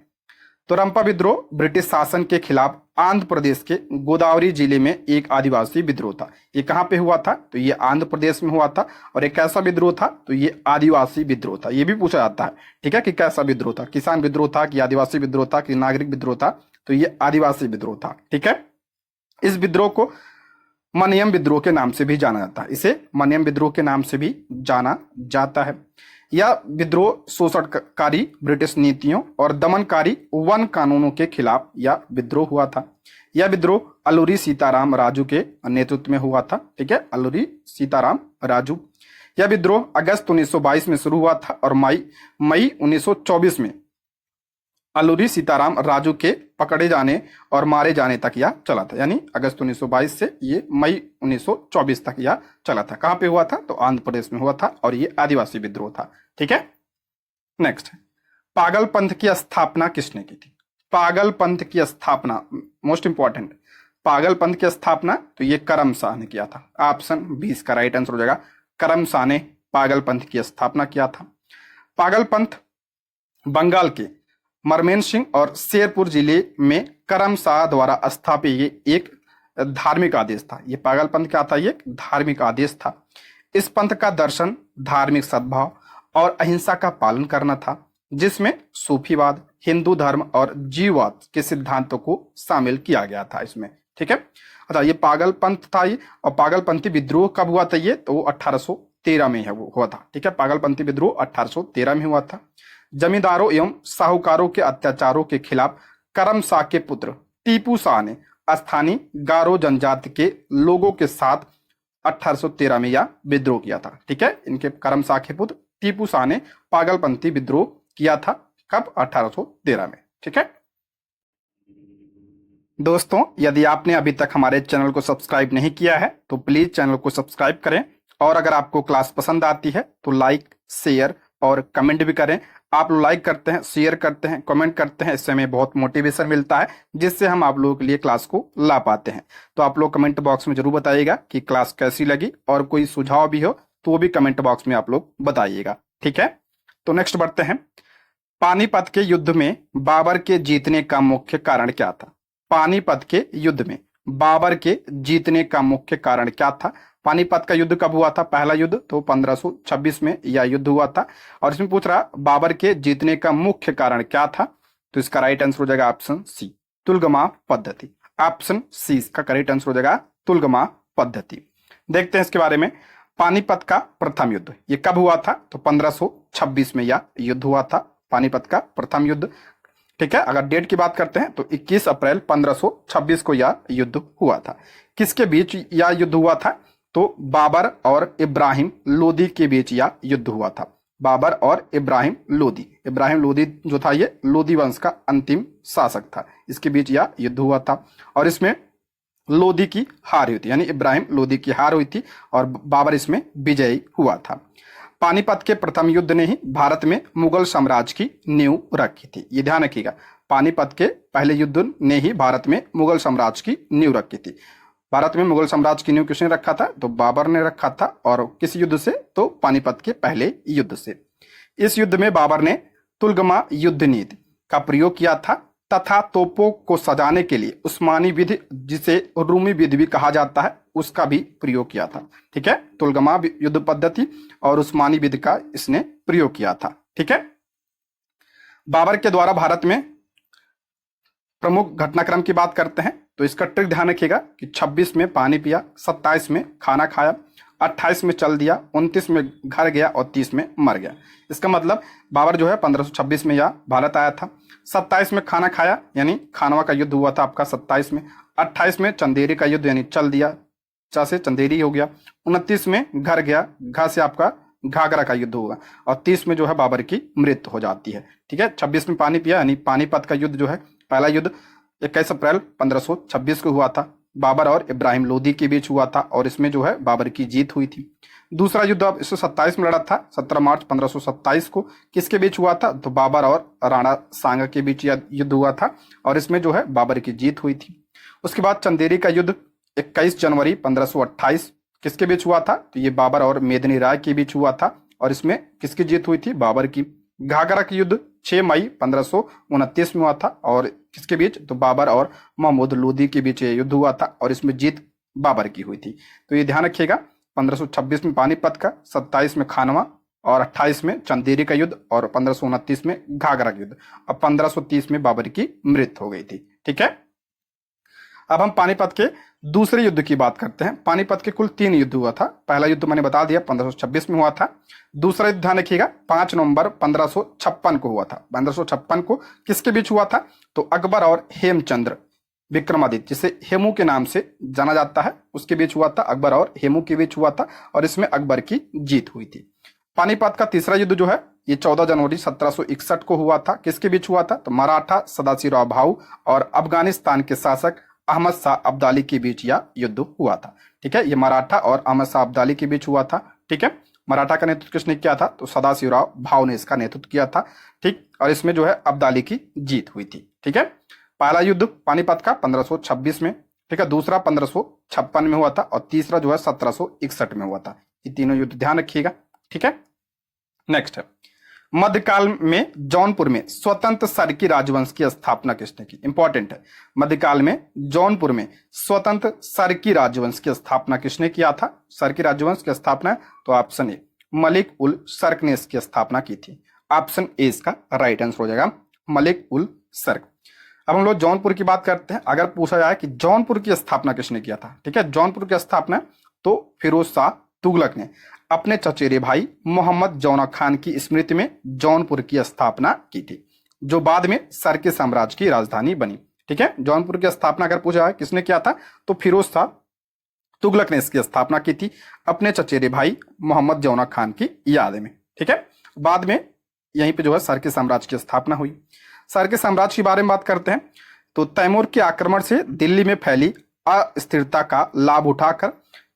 तो रंपा विद्रोह ब्रिटिश शासन के खिलाफ आंध्र प्रदेश के गोदावरी जिले में एक आदिवासी विद्रोह था। ये कहाँ पे हुआ था? तो ये आंध्र प्रदेश में हुआ था। और एक कैसा विद्रोह था? तो ये आदिवासी विद्रोह था। ये भी पूछा जाता है, ठीक है, कि कैसा विद्रोह था, किसान विद्रोह था कि आदिवासी विद्रोह था कि नागरिक विद्रोह था? तो ये आदिवासी विद्रोह था, ठीक है। इस विद्रोह को मनियम विद्रोह के नाम से भी जाना जाता है। इसे मनियम विद्रोह के नाम से भी जाना जाता है। यह विद्रोह शोषणकारी ब्रिटिश नीतियों और दमनकारी वन कानूनों के खिलाफ यह विद्रोह हुआ था। यह विद्रोह अलूरी सीताराम राजू के नेतृत्व में हुआ था, ठीक है, अलूरी सीताराम राजू। यह विद्रोह अगस्त 1922 में शुरू हुआ था और मई 1924 में अलूरी सीताराम राजू के पकड़े जाने और मारे जाने तक यह चला था। यानी अगस्त 1922 से ये मई 1924 तक यह चला था। कहां पे हुआ था? तो आंध्र प्रदेश में हुआ था और ये आदिवासी विद्रोह था, ठीक है। नेक्स्ट, पागल पंथ की स्थापना किसने की थी? पागल पंथ की स्थापना, मोस्ट इंपॉर्टेंट, पागल पंथ की स्थापना तो ये करम शाह ने किया था। ऑप्शन 20 का राइट आंसर हो जाएगा। करम शाह ने पागल पंथ की स्थापना किया था। पागल पंथ बंगाल के मरमेन सिंह और शेरपुर जिले में करम शाह द्वारा स्थापित ये एक धार्मिक आदेश था। ये पागल पंथ क्या था? ये धार्मिक आदेश था। इस पंथ का दर्शन धार्मिक सद्भाव और अहिंसा का पालन करना था, जिसमें सूफीवाद, हिंदू धर्म और जीववाद के सिद्धांतों को शामिल किया गया था इसमें, ठीक है। अच्छा, ये पागल पंथ था ये। और पागलपंथी विद्रोह कब हुआ था? ये तो 1813 में है वो हुआ था, ठीक है। पागलपंथी विद्रोह 1813 में हुआ था। जमींदारों एवं साहूकारों के अत्याचारों के खिलाफ करम शाह के पुत्र टीपू शाह ने स्थानीय गारो जनजाति के लोगों के साथ 1813 में यह विद्रोह किया था, ठीक है। इनके करम शाह के पुत्र टीपू शाह ने पागलपंथी विद्रोह किया था। कब? 1813 में, ठीक है। दोस्तों, यदि आपने अभी तक हमारे चैनल को सब्सक्राइब नहीं किया है तो प्लीज चैनल को सब्सक्राइब करें। और अगर आपको क्लास पसंद आती है तो लाइक, शेयर और कमेंट भी करें। आप लोग लाइक करते हैं, शेयर करते हैं, कमेंट करते हैं, इससे हमें बहुत मोटिवेशन मिलता है, जिससे हम आप लोगों के लिए क्लास को ला पाते हैं। तो आप लोग कमेंट बॉक्स में जरूर बताइएगा कि क्लास कैसी लगी, और कोई सुझाव भी हो तो वो भी कमेंट बॉक्स में आप लोग बताइएगा, ठीक है। तो नेक्स्ट बढ़ते हैं। पानीपत के युद्ध में बाबर के जीतने का मुख्य कारण क्या था? पानीपत के युद्ध में बाबर के जीतने का मुख्य कारण क्या था? पानीपत का युद्ध कब हुआ था? पहला युद्ध तो 1526 में यह युद्ध हुआ था। और इसमें पूछ रहा बाबर के जीतने का मुख्य कारण क्या था? तो इसका राइट आंसर हो जाएगा ऑप्शन सी, तुलगमा पद्धति। ऑप्शन सी इसका करेक्ट आंसर हो जाएगा, तुलगमा पद्धति। देखते हैं इसके बारे में। पानीपत का प्रथम युद्ध ये कब हुआ था? तो 1526 में यह युद्ध हुआ था, पानीपत का प्रथम युद्ध, ठीक है। अगर डेट की बात करते हैं तो 21 अप्रैल 1526 को यह युद्ध हुआ था। किसके बीच यह युद्ध हुआ था? तो बाबर और इब्राहिम लोदी के बीच यह युद्ध हुआ था। बाबर और इब्राहिम लोदी। इब्राहिम लोदी जो था ये लोदी वंश का अंतिम शासक था। इसके बीच यह युद्ध हुआ था और इसमें लोदी की हार हुई थी, यानी इब्राहिम लोदी की हार हुई थी और बाबर इसमें विजयी हुआ था। पानीपत के प्रथम युद्ध ने ही भारत में मुगल साम्राज्य की नींव रखी थी। ये ध्यान रखिएगा, पानीपत के पहले युद्ध ने ही भारत में मुगल साम्राज्य की नींव रखी थी। भारत में मुगल साम्राज्य की नींव किसने रखा था? तो बाबर ने रखा था। और किस युद्ध से? तो पानीपत के पहले युद्ध से। इस युद्ध में बाबर ने तुलगमा युद्ध नीति का प्रयोग किया था तथा तोपों को सजाने के लिए उस्मानी विधि, जिसे रूमी विधि भी कहा जाता है, उसका भी प्रयोग किया था, ठीक है। तुलगमा युद्ध पद्धति और उस्मानी विधि का इसने प्रयोग किया था, ठीक है। बाबर के द्वारा भारत में प्रमुख घटनाक्रम की बात करते हैं तो इसका ट्रिक ध्यान रखिएगा कि 26 में पानी पिया, 27 में खाना खाया, 28 में चल दिया, 29 में घर गया और 30 में मर गया। इसका मतलब बाबर जो है 1526 में यह भारत आया था। 27 में खाना खाया यानी खानवा का युद्ध हुआ था आपका 27 में। 28 में चंदेरी का युद्ध यानी चल दिया, चा से चंदेरी हो गया। 29 में घर गया, घा से आपका घाघरा का युद्ध होगा और 30 में जो है बाबर की मृत्यु हो जाती है, ठीक है। 26 में पानी पिया यानी पानीपत का युद्ध जो है पहला युद्ध 21 अप्रैल 1526 को हुआ था। बाबर और इब्राहिम लोदी के बीच हुआ था और इसमें जो है बाबर की जीत हुई थी। दूसरा युद्ध अब 127 में लड़ा था 17 मार्च 1527 को। किसके बीच हुआ था? तो बाबर और राणा सांगा के बीच यह युद्ध हुआ था और इसमें जो है बाबर की जीत हुई थी। उसके बाद चंदेरी का युद्ध 21 जनवरी 1528 किसके बीच हुआ था? तो ये बाबर और मेदिनी राय के बीच हुआ था और इसमें किसकी जीत हुई थी? बाबर की। घाघरा का युद्ध 6 मई 1529 में हुआ था। और किसके बीच? तो बाबर और महमूद लोदी के बीच ये युद्ध हुआ था और इसमें जीत बाबर की हुई थी। तो ये ध्यान रखिएगा, 1526 में पानीपत का, 27 में खानवा और 28 में चंदेरी का युद्ध और 1529 में घाघरा का युद्ध। अब 1530 में बाबर की मृत्यु हो गई थी। ठीक है, अब हम पानीपत के दूसरे युद्ध की बात करते हैं। पानीपत के कुल 3 युद्ध हुआ था। पहला युद्ध मैंने बता दिया 1526 में हुआ था। दूसरा युद्ध ध्यान रखिएगा 5 नवंबर 1556 को हुआ था। 1556 को किसके बीच हुआ था? तो अकबर और हेमचंद्र विक्रमादित्य, जिसे हेमू के नाम से जाना जाता है, उसके बीच हुआ था। अकबर और हेमू के बीच हुआ था और इसमें अकबर की जीत हुई थी। पानीपत का तीसरा युद्ध जो है ये 14 जनवरी 1761 को हुआ था। किसके बीच हुआ था? तो मराठा सदाशिवराव भाऊ और अफगानिस्तान के शासक अहमद शाह अब्दाली के बीच यह युद्ध हुआ था। ठीक है, ये मराठा और अहमद शाह अब्दाली के बीच हुआ था। ठीक है, मराठा का नेतृत्व किसने किया था? तो सदाशिवराव भाऊ ने इसका नेतृत्व किया था। ठीक, और इसमें जो है अब्दाली की जीत हुई थी। ठीक है, पहला युद्ध पानीपत का 1526 में, ठीक है, दूसरा 1556 में हुआ था और तीसरा जो है 1761 में हुआ था। ये तीनों युद्ध ध्यान रखिएगा। ठीक है, नेक्स्ट है, मध्यकाल में जौनपुर में स्वतंत्र सरकी राजवंश की स्थापना किसने की? इंपॉर्टेंट है, मध्यकाल में जौनपुर में स्वतंत्र सरकी राजवंश की स्थापना किसने किया था? सरकी राजवंश की स्थापना तो ऑप्शन ए मलिक उल सर्क ने इसकी स्थापना की थी। ऑप्शन ए इसका राइट आंसर हो जाएगा, मलिक उल सर्क। अब हम लोग जौनपुर की बात करते हैं। अगर पूछा जाए कि जौनपुर की स्थापना किसने किया था, ठीक है, जौनपुर की स्थापना तो फिरोज शाह तुगलक ने अपने चचेरे भाई मोहम्मद जौना खान की स्मृति में जौनपुर की स्थापना की थी, जो बाद में सरकी साम्राज्य की राजधानी बनी। ठीक है, जौनपुर की स्थापना अगर पूछा है किसने किया था तो फिरोज शाह तुगलक ने इसकी स्थापना की थी अपने चचेरे भाई मोहम्मद जौना खान की याद में। ठीक है, बाद में यहीं पे जो है सरकी साम्राज्य की स्थापना हुई। सरकी साम्राज्य के बारे में बात करते हैं तो तैमूर के आक्रमण से दिल्ली में फैली अस्थिरता का लाभ उठाकर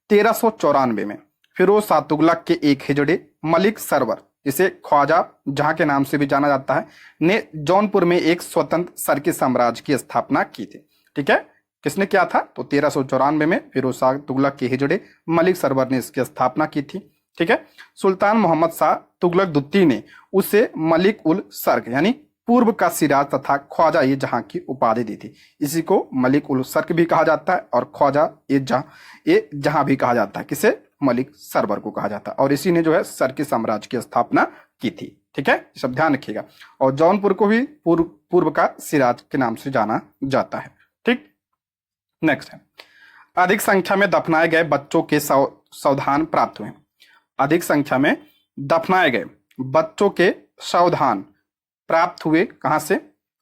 1394 में फिरोज शाह तुगलक के एक हिजड़े मलिक सरवर, जिसे ख्वाजा जहां के नाम से भी जाना जाता है, ने जौनपुर में एक स्वतंत्र सरकी साम्राज्य की स्थापना की थी। ठीक है, किसने किया था? तो 1394 में फिरोज शाह तुगलक के हिजड़े मलिक सरवर ने इसकी स्थापना की थी। ठीक है, सुल्तान मोहम्मद शाह तुगलक द्वितीय ने उसे मलिक उल सर्क यानी पूर्व का सिराज तथा ख्वाजा ये जहां की उपाधि दी थी। इसी को मलिक उल सर्क भी कहा जाता है और ख्वाजा ये जहां भी कहा जाता है। किसे? मलिक सरवर को कहा जाता है और इसी ने जो है सरकी साम्राज्य की स्थापना की थी। ठीक है, सब ध्यान रखिएगा। और जौनपुर को भी पूर्व का सिराज के नाम से जाना जाता है। ठीक, नेक्स्ट है, अधिक संख्या में दफनाए गए बच्चों के सावधान प्राप्त हुए। अधिक संख्या में दफनाए गए बच्चों के सावधान प्राप्त हुए कहां से?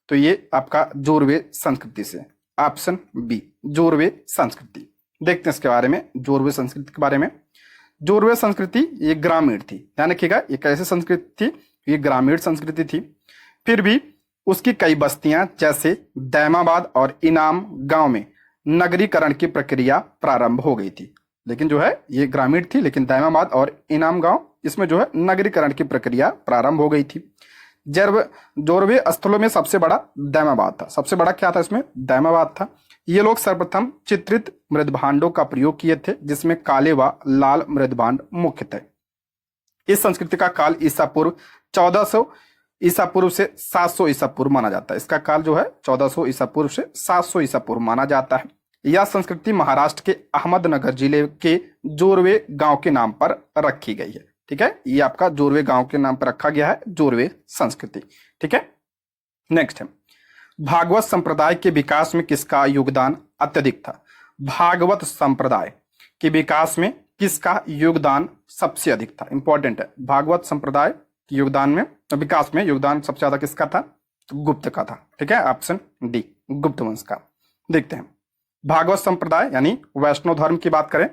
तो ये आपका जोरवे संस्कृति से। ऑप्शन बी जोरवे संस्कृति। देखते हैं इसके बारे में, जोरवे संस्कृति के बारे में। जोरवे संस्कृति ये ग्रामीण थी, ध्यान रखिएगा, ये कैसे संस्कृति थी? ये ग्रामीण संस्कृति थी। फिर भी उसकी कई बस्तियां जैसे दैमाबाद और इनाम गांव में नगरीकरण की प्रक्रिया प्रारंभ हो गई थी। लेकिन जो है ये ग्रामीण थी, लेकिन दैमाबाद और इनाम गांव इसमें जो है नगरीकरण की प्रक्रिया प्रारंभ हो गई थी। जोरवे स्थलों में सबसे बड़ा दैमाबाद था। सबसे बड़ा क्या था इसमें? दैमाबाद था। ये लोग सर्वप्रथम चित्रित मृदभांडों का प्रयोग किए थे, जिसमें काले व लाल मृदभांड मुख्य थे। इस संस्कृति का काल ईसा पूर्व 1400 ईसा पूर्व से 700 ईसा पूर्व माना जाता है। इसका काल जो है 1400 ईसा पूर्व से 700 ईसा पूर्व माना जाता है। यह संस्कृति महाराष्ट्र के अहमदनगर जिले के जोरवे गांव के नाम पर रखी गई है। ठीक है, ये आपका जोरवे गांव के नाम पर रखा गया है, जोरवे संस्कृति। ठीक है, नेक्स्ट है, भागवत संप्रदाय के विकास में किसका योगदान अत्यधिक था? भागवत संप्रदाय के विकास में किसका योगदान सबसे अधिक था? इंपॉर्टेंट है, भागवत संप्रदाय के योगदान में विकास में योगदान सबसे ज्यादा किसका था? तो गुप्त का था। ठीक है, ऑप्शन डी गुप्त वंश का। देखते हैं, भागवत संप्रदाय यानी वैष्णव धर्म की बात करें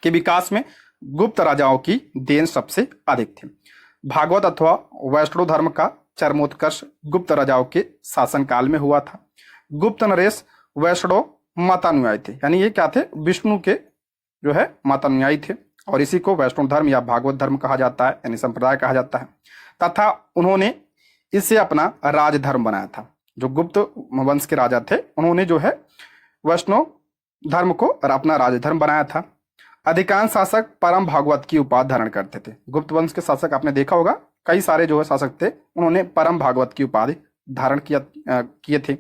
कि विकास में गुप्त राजाओं की देन सबसे अधिक थी। भागवत अथवा वैष्णव धर्म का चरमोत्कर्ष गुप्त राजाओं के शासनकाल में हुआ था। गुप्त नरेश वैष्णव मतानुयायी थे, यानी ये क्या थे? विष्णु के जो है मतानुयायी थे और इसी को वैष्णव धर्म या भागवत धर्म कहा जाता है, यानी संप्रदाय कहा जाता है। तथा उन्होंने इसे अपना राजधर्म बनाया था। जो गुप्त वंश के राजा थे उन्होंने जो है वैष्णव धर्म को अपना राजधर्म बनाया था। अधिकांश शासक परम भागवत की उपाधि धारण करते थे। गुप्त वंश के शासक आपने देखा होगा कई सारे जो है शासक थे, उन्होंने परम भागवत की उपाधि धारण किए थे।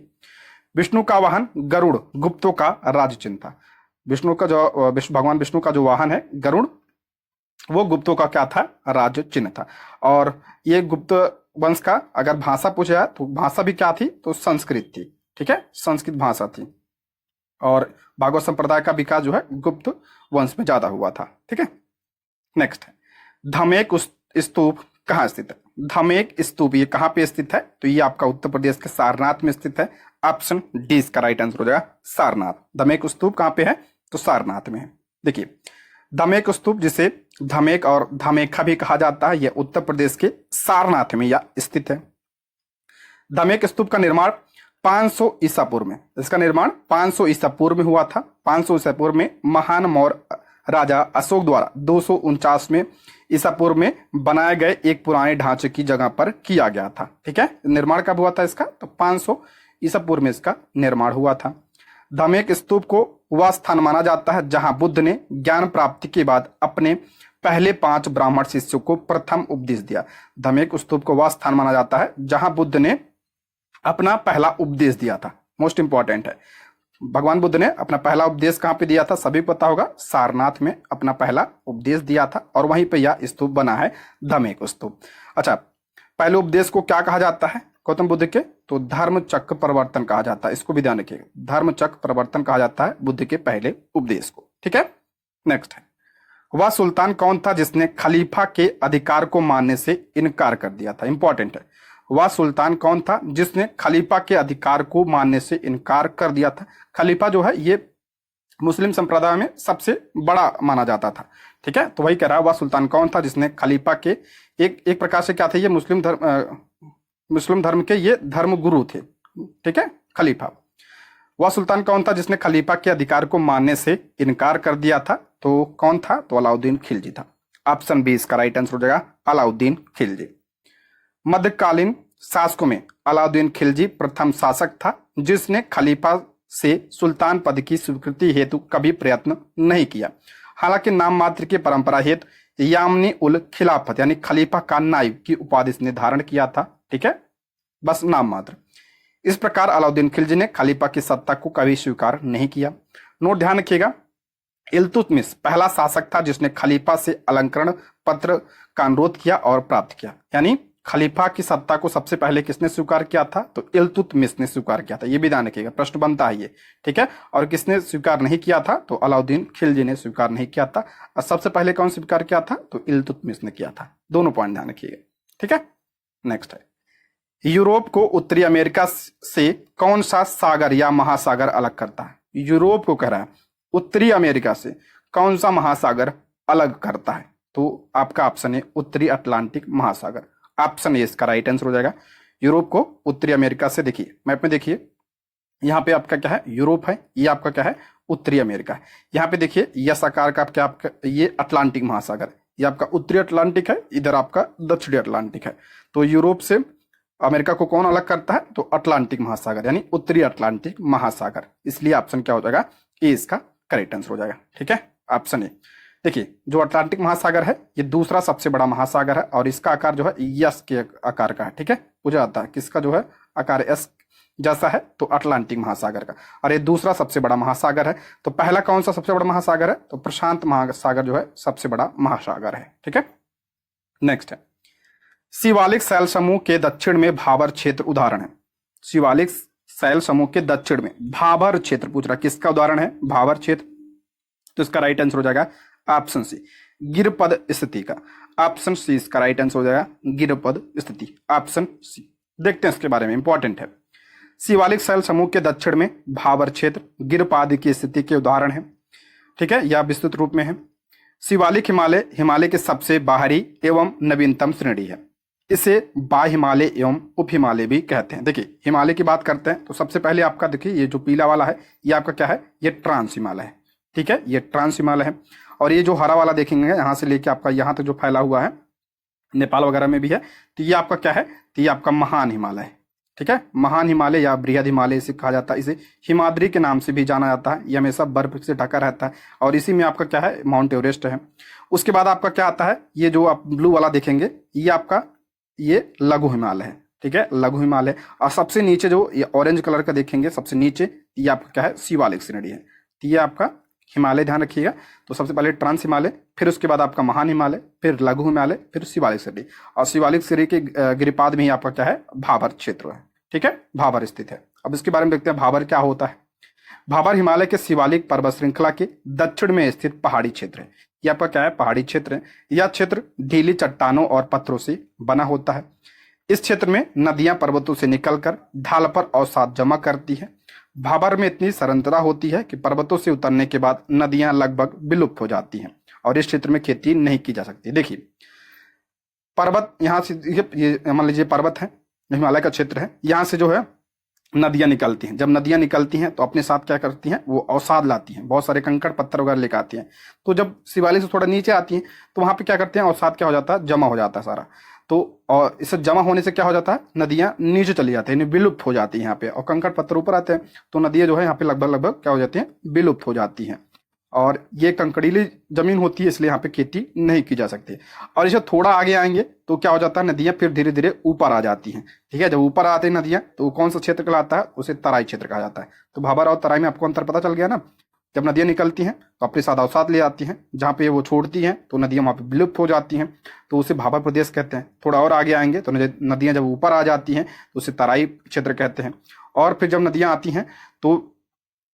विष्णु का वाहन गरुड़ गुप्तों का राज्य चिन्ह था। विष्णु का जो भगवान विष्णु का जो वाहन है गरुड़, वो गुप्तों का क्या था, राज्य चिन्ह था। और ये गुप्त वंश का अगर भाषा पूछा जाए तो भाषा भी क्या थी, तो संस्कृत थी। ठीक है, संस्कृत भाषा थी। और भागवत संप्रदाय का विकास जो है गुप्त वंश में ज्यादा हुआ था। ठीक है, नेक्स्ट है धमेक स्तूप कहाँ स्थित है। धमेक स्तूप ये कहाँ पे स्थित है, तो ये आपका उत्तर प्रदेश के सारनाथ में स्थित है। ऑप्शन डी इसका राइट आंसर हो जाएगा सारनाथ। धमेक स्तूप कहाँ पे है, तो सारनाथ में है। देखिए धमेक स्तूप जिसे धमेक और धमेखा भी कहा जाता है, यह उत्तर प्रदेश के सारनाथ में यह स्थित है। धमेक स्तूप का निर्माण 500 ईसा पूर्व में, इसका निर्माण 500 ईसा पूर्व में हुआ था। 500 ईसा पूर्व में महान मौर्य राजा अशोक द्वारा 249 में ईसा पूर्व में बनाए गए एक पुराने ढांचे की जगह पर किया गया था। ठीक है, निर्माण कब हुआ था इसका, तो 500 ईसा पूर्व में इसका निर्माण हुआ था। धमेक स्तूप को वह स्थान माना जाता है जहां बुद्ध ने ज्ञान प्राप्ति के बाद अपने पहले 5 ब्राह्मण शिष्यों को प्रथम उपदेश दिया। धमेक स्तूप को वह स्थान माना जाता है जहां बुद्ध ने अपना पहला उपदेश दिया था। मोस्ट इंपॉर्टेंट है, भगवान बुद्ध ने अपना पहला उपदेश कहां पे दिया था, सभी को पता होगा, सारनाथ में अपना पहला उपदेश दिया था और वहीं पे यह स्तूप बना है, धमेक स्तूप। अच्छा, पहले उपदेश को क्या कहा जाता है गौतम बुद्ध के, तो धर्म चक्र प्रवर्तन कहा जाता है। इसको भी ध्यान रखिएगा, धर्म चक्र प्रवर्तन कहा जाता है बुद्ध के पहले उपदेश को। ठीक है, नेक्स्ट है वह सुल्तान कौन था जिसने खलीफा के अधिकार को मानने से इनकार कर दिया था। इंपॉर्टेंट है, वह सुल्तान कौन था जिसने खलीफा के अधिकार को मानने से इनकार कर दिया था। खलीफा जो है ये मुस्लिम संप्रदाय में सबसे बड़ा माना जाता था। ठीक है, तो वही कह रहा है वह सुल्तान कौन था जिसने खलीफा के एक प्रकार से क्या थे, ये मुस्लिम धर्म के ये धर्म गुरु थे। ठीक है, खलीफा, वह सुल्तान कौन था जिसने खलीफा के अधिकार को मानने से इनकार कर दिया था, तो कौन था, तो अलाउद्दीन खिलजी था। ऑप्शन बी इसका राइट आंसर हो जाएगा अलाउद्दीन खिलजी। मध्यकालीन शासकों में अलाउद्दीन खिलजी प्रथम शासक था जिसने खलीफा से सुल्तान पद की स्वीकृति हेतु कभी प्रयत्न नहीं किया। हालांकि नाम मात्र की परंपरा हेतु यामनी उल खिलाफत यानी खलीफा का नायब की उपाधि से निर्धारण किया था। ठीक है, बस नाम मात्र। इस प्रकार अलाउद्दीन खिलजी ने खलीफा की सत्ता को कभी स्वीकार नहीं किया। नोट ध्यान रखिएगा, इल्तुतमिश पहला शासक था जिसने खलीफा से अलंकरण पत्र का अनुरोध किया और प्राप्त किया। यानी खलीफा की सत्ता को सबसे पहले किसने स्वीकार किया था, तो इल्तुतमिश ने स्वीकार किया था। ये भी ध्यान रखिएगा, प्रश्न बनता है ये। ठीक है, और किसने स्वीकार नहीं किया था, तो अलाउद्दीन खिलजी ने स्वीकार नहीं किया था। और सबसे पहले कौन स्वीकार किया था, तो इल्तुतमिश ने किया था। दोनों पॉइंट ध्यान रखिएगा। ठीक है, नेक्स्ट है यूरोप को उत्तरी अमेरिका से कौन सा सागर या महासागर अलग करता है। यूरोप को कह रहा है उत्तरी अमेरिका से कौन सा महासागर अलग करता है, तो आपका ऑप्शन है उत्तरी अटलांटिक महासागर। ऑप्शन ए इसका राइट आंसर हो जाएगा। यूरोप को उत्तरी अमेरिका से, देखिए मैप में देखिए, यहाँ पे आपका क्या है, यूरोप है, ये आपका क्या है, उत्तरी अमेरिका है। यहाँ पे देखिए यस आकार का क्या आपका ये अटलांटिक महासागर, ये आपका उत्तरी अटलांटिक है, इधर आपका दक्षिणी अटलांटिक है। तो यूरोप से अमेरिका को कौन अलग करता है, तो अटलांटिक महासागर यानी उत्तरी अटलांटिक महासागर। इसलिए ऑप्शन क्या हो जाएगा, ए इसका करेक्ट आंसर हो जाएगा। ठीक है, ऑप्शन ए। देखिए जो अटलांटिक महासागर है ये दूसरा सबसे बड़ा महासागर है और इसका आकार जो है यस के आकार का है। ठीक है, पूछा जाता है किसका जो है आकार एस जैसा है, तो अटलांटिक महासागर का। और ये दूसरा सबसे बड़ा महासागर है। तो पहला कौन सा सबसे बड़ा महासागर है, तो प्रशांत महासागर जो है सबसे बड़ा महासागर है। ठीक है, नेक्स्ट है शिवालिक शैल समूह के दक्षिण में भाबर क्षेत्र उदाहरण है। शिवालिक शैल समूह के दक्षिण में भाबर क्षेत्र पूछ रहा, किसका उदाहरण है, भाबर क्षेत्र। तो इसका राइट आंसर हो जाएगा ऑप्शन सी गिरपद स्थिति का। ऑप्शन सी इसका राइट आंसर हो जाएगा गिरपद स्थिति, ऑप्शन सी। देखते हैं इसके बारे में, इंपॉर्टेंट है। शिवालिक शैल समूह के दक्षिण में भाबर क्षेत्र गिरपाद की स्थिति के उदाहरण है। ठीक है, यह विस्तृत रूप में है। शिवालिक हिमालय हिमालय के सबसे बाहरी एवं नवीनतम श्रेणी है। इसे बाह्य हिमालय एवं उप हिमालय भी कहते हैं। देखिए हिमालय की बात करते हैं तो सबसे पहले आपका देखिए ये जो पीला वाला है ये आपका क्या है, ये ट्रांस हिमालय है। ठीक है, ये ट्रांस हिमालय है। और ये जो हरा वाला देखेंगे यहाँ से लेके आपका यहाँ तक जो फैला हुआ है नेपाल वगैरह में भी है, तो ये आपका क्या है, तो ये आपका महान हिमालय है। ठीक है, महान हिमालय या बृहद हिमालय इसे कहा जाता है। इसे हिमाद्री के नाम से भी जाना जाता है। ये हमेशा बर्फ से ढका रहता है और इसी में आपका क्या है, माउंट एवरेस्ट है। उसके बाद आपका क्या आता है, ये जो आप ब्लू वाला देखेंगे ये आपका ये लघु हिमालय है, ठीक है, लघु हिमालय। और सबसे नीचे जो ये ऑरेंज कलर का देखेंगे सबसे नीचे, ये आपका क्या है, शिवालिक श्रेणी है। तो ये आपका हिमालय ध्यान रखिएगा। तो सबसे पहले ट्रांस हिमालय, फिर उसके बाद आपका महान हिमालय, फिर लघु हिमालय, फिर शिवालिक श्रेणी। और शिवालिक श्रेणी के गिरिपाद में ही आपका क्या है, भाबर क्षेत्र है, ठीक है, भाबर स्थित है। अब इसके बारे में देखते हैं भाबर क्या होता है। भाबर हिमालय के शिवालिक पर्वत श्रृंखला के दक्षिण में स्थित पहाड़ी क्षेत्र है। यह आपका क्या है, पहाड़ी क्षेत्र है। यह क्षेत्र ढीली चट्टानों और पत्थरों से बना होता है। इस क्षेत्र में नदियां पर्वतों से निकलकर ढाल पर अवसाद जमा करती है। भाबर में इतनी सरंतरा होती है कि पर्वतों से उतरने के बाद नदियां लगभग विलुप्त हो जाती हैं और इस क्षेत्र में खेती नहीं की जा सकती। देखिए पर्वत यहाँ से, ये मान लीजिए पर्वत है, हिमालय का क्षेत्र है, यहाँ से जो है नदियां निकलती हैं। जब नदियां निकलती हैं तो अपने साथ क्या करती हैं, वो अवसाद लाती हैं, बहुत सारे कंकड़ पत्थर वगैरह लेकर आती हैं। तो जब शिवालिक से थोड़ा नीचे आती हैं तो वहां पे क्या करते हैं, अवसाद क्या हो जाता है, जमा हो जाता है सारा। तो और इसे जमा होने से क्या हो जाता है, नदियां नीचे चली जाती है, विलुप्त हो जाती है यहाँ पे, और कंकड़ पत्थर ऊपर आते हैं तो नदियां जो है यहाँ पे लगभग लगभग क्या हो जाती हैं, विलुप्त हो जाती हैं। और ये कंकड़ीली जमीन होती है, इसलिए यहाँ पे खेती नहीं की जा सकती। और इसे थोड़ा आगे आएंगे तो क्या हो जाता है, नदियां फिर धीरे धीरे ऊपर आ जाती हैं, ठीक है। जब ऊपर आते हैं नदियां तो कौन सा क्षेत्र कहलाता है, उसे तराई क्षेत्र कहा जाता है। तो भाबर और तराई में आपको अंतर पता चल गया ना। जब नदियां निकलती हैं तो अपने साथ अवसाद ले आती हैं, जहाँ पे वो छोड़ती हैं तो नदियां वहाँ पे विलुप्त हो जाती हैं, तो उसे भाबर प्रदेश कहते हैं। थोड़ा और आगे आएंगे तो नदियां जब ऊपर आ जाती हैं तो उसे तराई क्षेत्र कहते हैं। और फिर जब नदियां आती हैं तो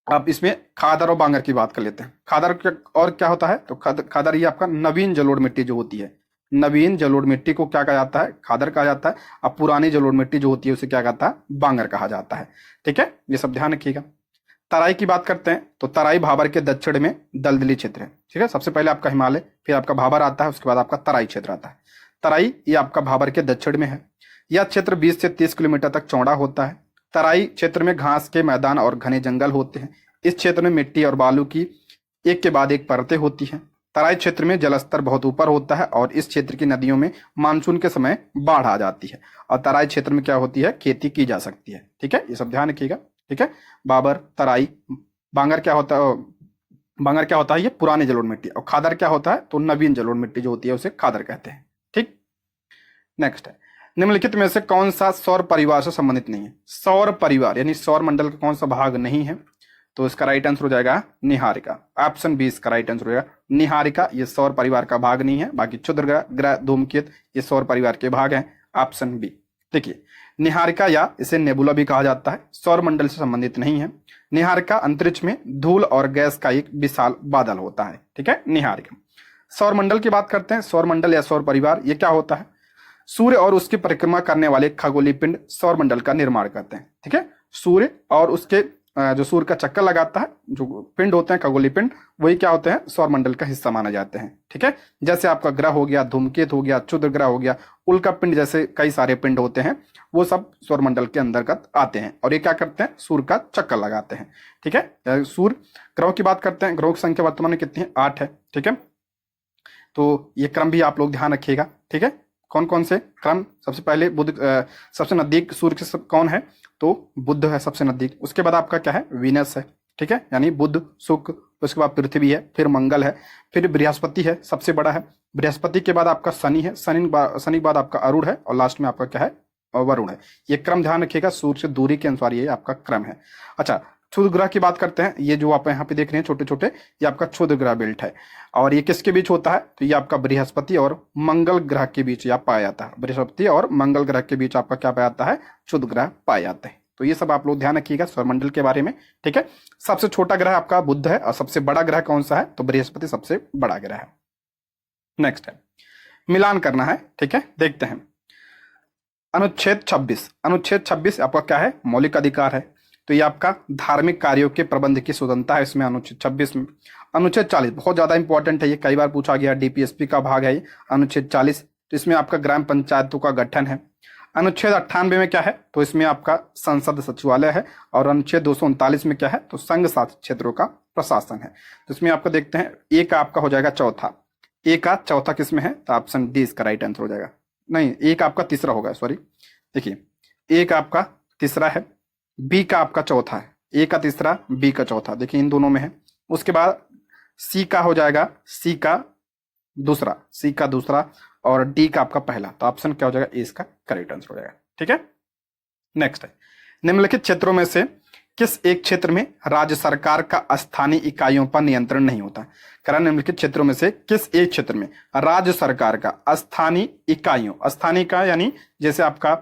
अब इसमें खादर और बांगर की बात कर लेते हैं। खादर और क्या होता है, तो खादर ये आपका नवीन जलोढ़ मिट्टी जो होती है, नवीन जलोढ़ मिट्टी को क्या कहा जाता है, खादर कहा जाता है। अब पुरानी जलोढ़ मिट्टी जो होती है उसे क्या कहता है, बांगर कहा जाता है, ठीक है, ये सब ध्यान रखिएगा। तराई की बात करते हैं तो तराई भाबर के दक्षिण में दलदली क्षेत्र है, ठीक है। सबसे पहले आपका हिमालय, फिर आपका भाबर आता है, उसके बाद आपका तराई क्षेत्र आता है। तराई ये आपका भाबर के दक्षिण में है। यह क्षेत्र 20 से 30 किलोमीटर तक चौड़ा होता है। तराई क्षेत्र में घास के मैदान और घने जंगल होते हैं। इस क्षेत्र में मिट्टी और बालू की एक के बाद एक परतें होती हैं। तराई क्षेत्र में जलस्तर बहुत ऊपर होता है और इस क्षेत्र की नदियों में मानसून के समय बाढ़ आ जाती है। और तराई क्षेत्र में क्या होती है, खेती की जा सकती है, ठीक है, ये सब ध्यान रखिएगा, ठीक है। भाबर, तराई, बांगर क्या होता है, बांगर क्या होता है, ये पुरानी जलोढ़ मिट्टी। और खादर क्या होता है, तो नवीन जलोढ़ मिट्टी जो होती है उसे खादर कहते हैं, ठीक। नेक्स्ट है, निम्नलिखित में से कौन सा सौर परिवार से संबंधित नहीं है। सौर परिवार यानी सौर मंडल का कौन सा भाग नहीं है, तो इसका राइट आंसर हो जाएगा निहारिका। ऑप्शन बी इसका राइट आंसर हो जाएगा निहारिका। ये सौर परिवार का भाग नहीं है। बाकी क्षुद्र ग्रह, ग्रह, धूमकेतु ये सौर परिवार के भाग हैं। Option B. देखिए निहारिका या इसे नेबुला भी कहा जाता है, सौर मंडल से संबंधित नहीं है। निहारिका अंतरिक्ष में धूल और गैस का एक विशाल बादल होता है, ठीक है, निहारिका। सौर मंडल की बात करते हैं। सौर मंडल या सौर परिवार ये क्या होता है, सूर्य और उसकी परिक्रमा करने वाले खगोलीय पिंड सौर मंडल का निर्माण करते हैं, ठीक है। सूर्य और उसके जो सूर्य का चक्कर लगाता है जो पिंड होते हैं, खगोलीय पिंड, वही क्या होते हैं, सौर मंडल का हिस्सा माने जाते हैं, ठीक है। जैसे आपका ग्रह हो गया, धूमकेतु हो गया, क्षुद्र ग्रह हो गया, उल्का पिंड जैसे कई सारे पिंड होते हैं, वो सब सौर मंडल के अंतर्गत आते हैं और ये क्या करते हैं, सूर्य का चक्कर लगाते हैं, ठीक है। सूर्य ग्रहों की बात करते हैं। ग्रहों की संख्या वर्तमान में कितनी है, 8 है, ठीक है। तो ये क्रम भी आप लोग ध्यान रखिएगा, ठीक है। कौन कौन से क्रम, सबसे पहले बुध, सबसे नजदीक सूर्य के कौन है, तो बुध है सबसे नजदीक। उसके बाद आपका क्या है, वीनस है, ठीक है, यानी बुध, शुक्र, उसके बाद पृथ्वी है, फिर मंगल है, फिर बृहस्पति है, सबसे बड़ा है। बृहस्पति के बाद आपका शनि है, शनि के बाद आपका अरुण है और लास्ट में आपका क्या है, वरुण है। ये क्रम ध्यान रखिएगा, सूर्य से दूरी के अनुसार ये आपका क्रम है। अच्छा, क्षुद्र ग्रह की बात करते हैं। ये जो आप यहाँ पे देख रहे हैं छोटे छोटे, ये आपका क्षुद्र ग्रह बेल्ट है और ये किसके बीच होता है, तो ये आपका बृहस्पति और मंगल ग्रह के बीच या पाया जाता है। बृहस्पति और मंगल ग्रह के बीच आपका क्या पाया जाता है, क्षुद्र ग्रह पाए जाते हैं। तो ये सब आप लोग ध्यान रखिएगा सौरमंडल के बारे में, ठीक है। सबसे छोटा ग्रह आपका बुध है और सबसे बड़ा ग्रह कौन सा है, तो बृहस्पति सबसे बड़ा ग्रह है। नेक्स्ट है, मिलान करना है, ठीक है, देखते हैं। अनुच्छेद 26, अनुच्छेद 26 आपका क्या है, मौलिक अधिकार है। तो ये आपका धार्मिक कार्यों के प्रबंध की स्वतंत्रता है इसमें, अनुच्छेद 26 में। अनुच्छेद 40 बहुत ज्यादा इंपॉर्टेंट है, ये कई बार पूछा गया, डीपीएसपी का भाग है ये अनुच्छेद 40। तो इसमें आपका ग्राम पंचायतों का गठन है। अनुच्छेद 98 में क्या है, तो इसमें आपका संसद सचिवालय है। और अनुच्छेद 239 में क्या है, तो संघ शासित क्षेत्रों का प्रशासन है। तो इसमें आपका देखते हैं, एक आपका हो जाएगा चौथा, एक का चौथा किसमें है, तो ऑप्शन डी इसका राइट आंसर हो जाएगा। नहीं, एक आपका तीसरा होगा, सॉरी, देखिए एक आपका तीसरा है, बी का आपका चौथा है, ए का तीसरा, बी का चौथा, देखिए इन दोनों में है। उसके बाद सी का हो जाएगा, सी का दूसरा, सी का दूसरा, और डी का आपका पहला, तो ऑप्शन क्या हो जाएगा, ए इसका करेक्ट आंसर हो जाएगा। ठीक है, नेक्स्ट है, निम्नलिखित क्षेत्रों में से किस एक क्षेत्र में राज्य सरकार का स्थानीय इकाइयों पर नियंत्रण नहीं होता। कारण निम्नलिखित क्षेत्रों में से किस एक क्षेत्र में राज्य सरकार का स्थानीय इकाइयों, स्थानीय इकाई यानी जैसे आपका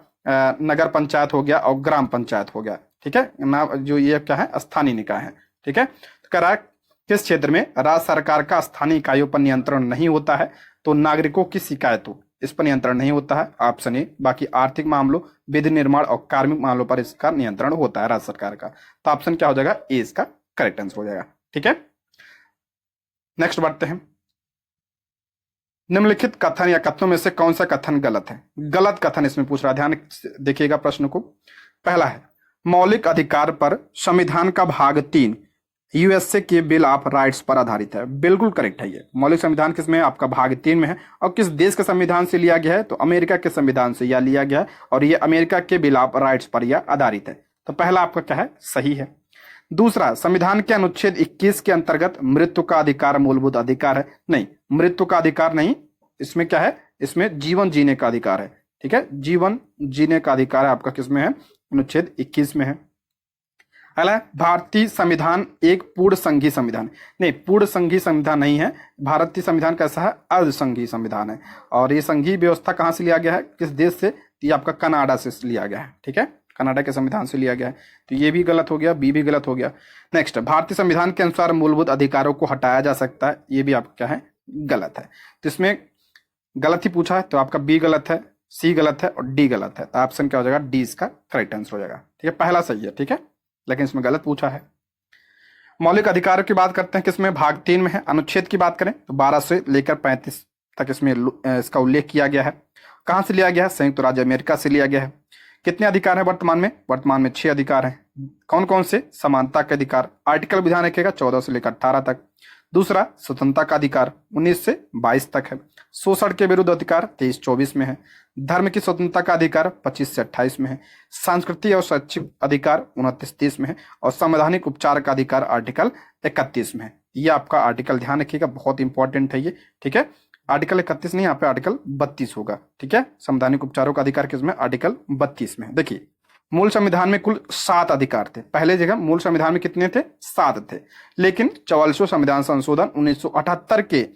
नगर पंचायत हो गया और ग्राम पंचायत हो गया, ठीक है ना, जो ये क्या है, स्थानीय निकाय है। ठीक है, तो कह रहा है किस क्षेत्र में राज्य सरकार का स्थानीय इकाइयों पर नियंत्रण नहीं होता है, तो नागरिकों की शिकायतों इस पर नियंत्रण नहीं होता है, ऑप्शन ए। बाकी आर्थिक मामलों, विधि निर्माण और कार्मिक मामलों पर इसका नियंत्रण होता है राज्य सरकार का, तो ऑप्शन क्या हो जाएगा, ए इसका करेक्ट आंसर हो जाएगा। ठीक है, नेक्स्ट बढ़ते हैं, निम्नलिखित कथन या कथनों में से कौन सा कथन गलत है। गलत कथन इसमें पूछ रहा है, ध्यान देखिएगा प्रश्न को। पहला है, मौलिक अधिकार पर संविधान का भाग 3 यूएसए के बिल ऑफ राइट्स पर आधारित है। बिल्कुल करेक्ट है, ये मौलिक संविधान किसमें, आपका भाग 3 में है। और किस देश के संविधान से लिया गया है, तो अमेरिका के संविधान से यह लिया गया है, और ये अमेरिका के बिल ऑफ राइट्स पर यह आधारित है। तो पहला आपका क्या है, सही है। दूसरा, संविधान के अनुच्छेद 21 के अंतर्गत मृत्यु का अधिकार मूलभूत अधिकार है। नहीं, मृत्यु का अधिकार नहीं, इसमें क्या है, इसमें जीवन जीने का अधिकार है। ठीक है, जीवन जीने का अधिकार है आपका किसमें है, अनुच्छेद 21 में है। अगला, भारतीय संविधान एक पूर्ण संघीय संविधान। नहीं, पूर्ण संघीय संविधान नहीं है, भारतीय संविधान कैसा है, अर्ध संघीय संविधान है। और ये संघीय व्यवस्था कहां से लिया गया है, किस देश से, ये आपका कनाडा से लिया गया है। ठीक है, कनाडा के संविधान से लिया गया है, तो ये भी गलत हो गया, बी भी गलत हो गया। नेक्स्ट, भारतीय संविधान के अनुसार मूलभूत अधिकारों को हटाया जा सकता है, ये भी आपका क्या है, गलत है। तो इसमें गलत ही पूछा है, तो आपका बी गलत है, सी गलत है और डी गलत है, तो ऑप्शन क्या हो जाएगा, डी इसका करेक्ट आंसर हो जाएगा। ठीक है, पहला सही है, ठीक है, लेकिन इसमें गलत पूछा है। मौलिक अधिकारों की बात करते हैं, किसमें, भाग 3 में है। अनुच्छेद की बात करें तो 12 से लेकर 35 तक इसमें इसका उल्लेख किया गया है। कहां से लिया गया है, संयुक्त राज्य अमेरिका से लिया गया है। कितने अधिकार हैं वर्तमान में, वर्तमान में 6 अधिकार हैं। कौन कौन से, समानता के अधिकार, आर्टिकल विधान रखेगा 14 से लेकर 18 तक। दूसरा, स्वतंत्रता का अधिकार 19 से 22 तक है। शोषण के विरुद्ध अधिकार 23-24 में है। धर्म की स्वतंत्रता का अधिकार 25 से 28 में है। सांस्कृतिक और शैक्षिक अधिकार 29-30 में है। और संवैधानिक उपचार का अधिकार आर्टिकल 31 में है। ये आपका आर्टिकल ध्यान रखिएगा, बहुत इंपॉर्टेंट है ये। ठीक है, आर्टिकल 31 नहीं, यहाँ पे आर्टिकल 32 होगा। ठीक है, संवैधानिक उपचारों का अधिकार किसमें, आर्टिकल 32 में। देखिए, मूल संविधान में कुल 7 अधिकार थे। पहले जगह मूल संविधान में कितने थे, 7 थे। लेकिन 44वां संविधान संशोधन 1978 के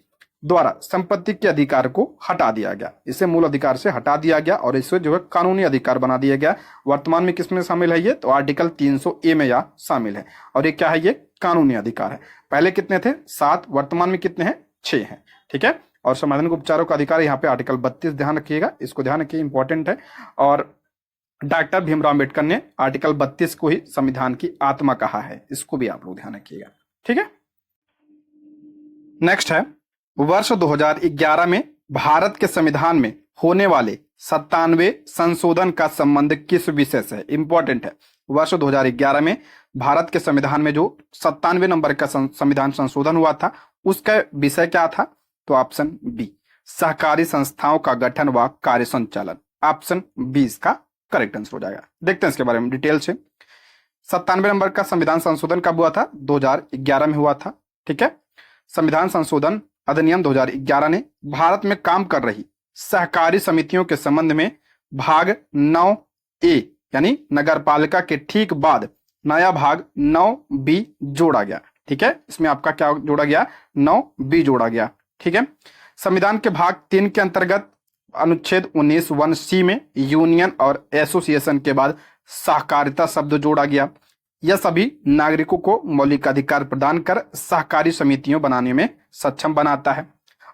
द्वारा संपत्ति के अधिकार को हटा दिया गया, इसे मूल अधिकार से हटा दिया गया और इसे जो है कानूनी अधिकार बना दिया गया। वर्तमान में किसमें शामिल है ये, तो आर्टिकल 300A में यह शामिल है। और ये क्या है, ये कानूनी अधिकार है। पहले कितने थे, 7, वर्तमान में कितने हैं, 6 हैं। ठीक है, और संवैधानिक उपचारों का अधिकार यहाँ पे आर्टिकल 32 ध्यान रखिएगा, इसको ध्यान रखिए, इंपॉर्टेंट है। और डॉक्टर भीमराव अम्बेडकर ने आर्टिकल 32 को ही संविधान की आत्मा कहा है, इसको भी आप लोग ध्यान रखिएगा। ठीक है, नेक्स्ट है, वर्ष 2011 में भारत के संविधान में होने वाले 97वें संशोधन का संबंध किस विषय से है। इंपॉर्टेंट है, वर्ष 2011 में भारत के संविधान में जो 97वें नंबर का संविधान संशोधन हुआ था, उसका विषय क्या था, तो ऑप्शन बी, सहकारी संस्थाओं का गठन व कार्य संचालन। ऑप्शन बी इसका करेक्ट आंसर हो जाएगा। देखते हैं इसके बारे में डिटेल से। 97 नंबर का संविधान संशोधन कब हुआ था, 2011 में हुआ था। ठीक है, संविधान संशोधन अधिनियम 2011 ने भारत में काम कर रही सहकारी समितियों के संबंध में भाग 9A यानी नगर पालिका के ठीक बाद नया भाग 9B जोड़ा गया। ठीक है, इसमें आपका क्या जोड़ा गया, 9B जोड़ा गया। ठीक है, संविधान के भाग 3 के अंतर्गत अनुच्छेद 19(1)C में यूनियन और एसोसिएशन के बाद सहकारिता शब्द जोड़ा गया। यह सभी नागरिकों को मौलिक अधिकार प्रदान कर सहकारी समितियों बनाने में सक्षम बनाता है।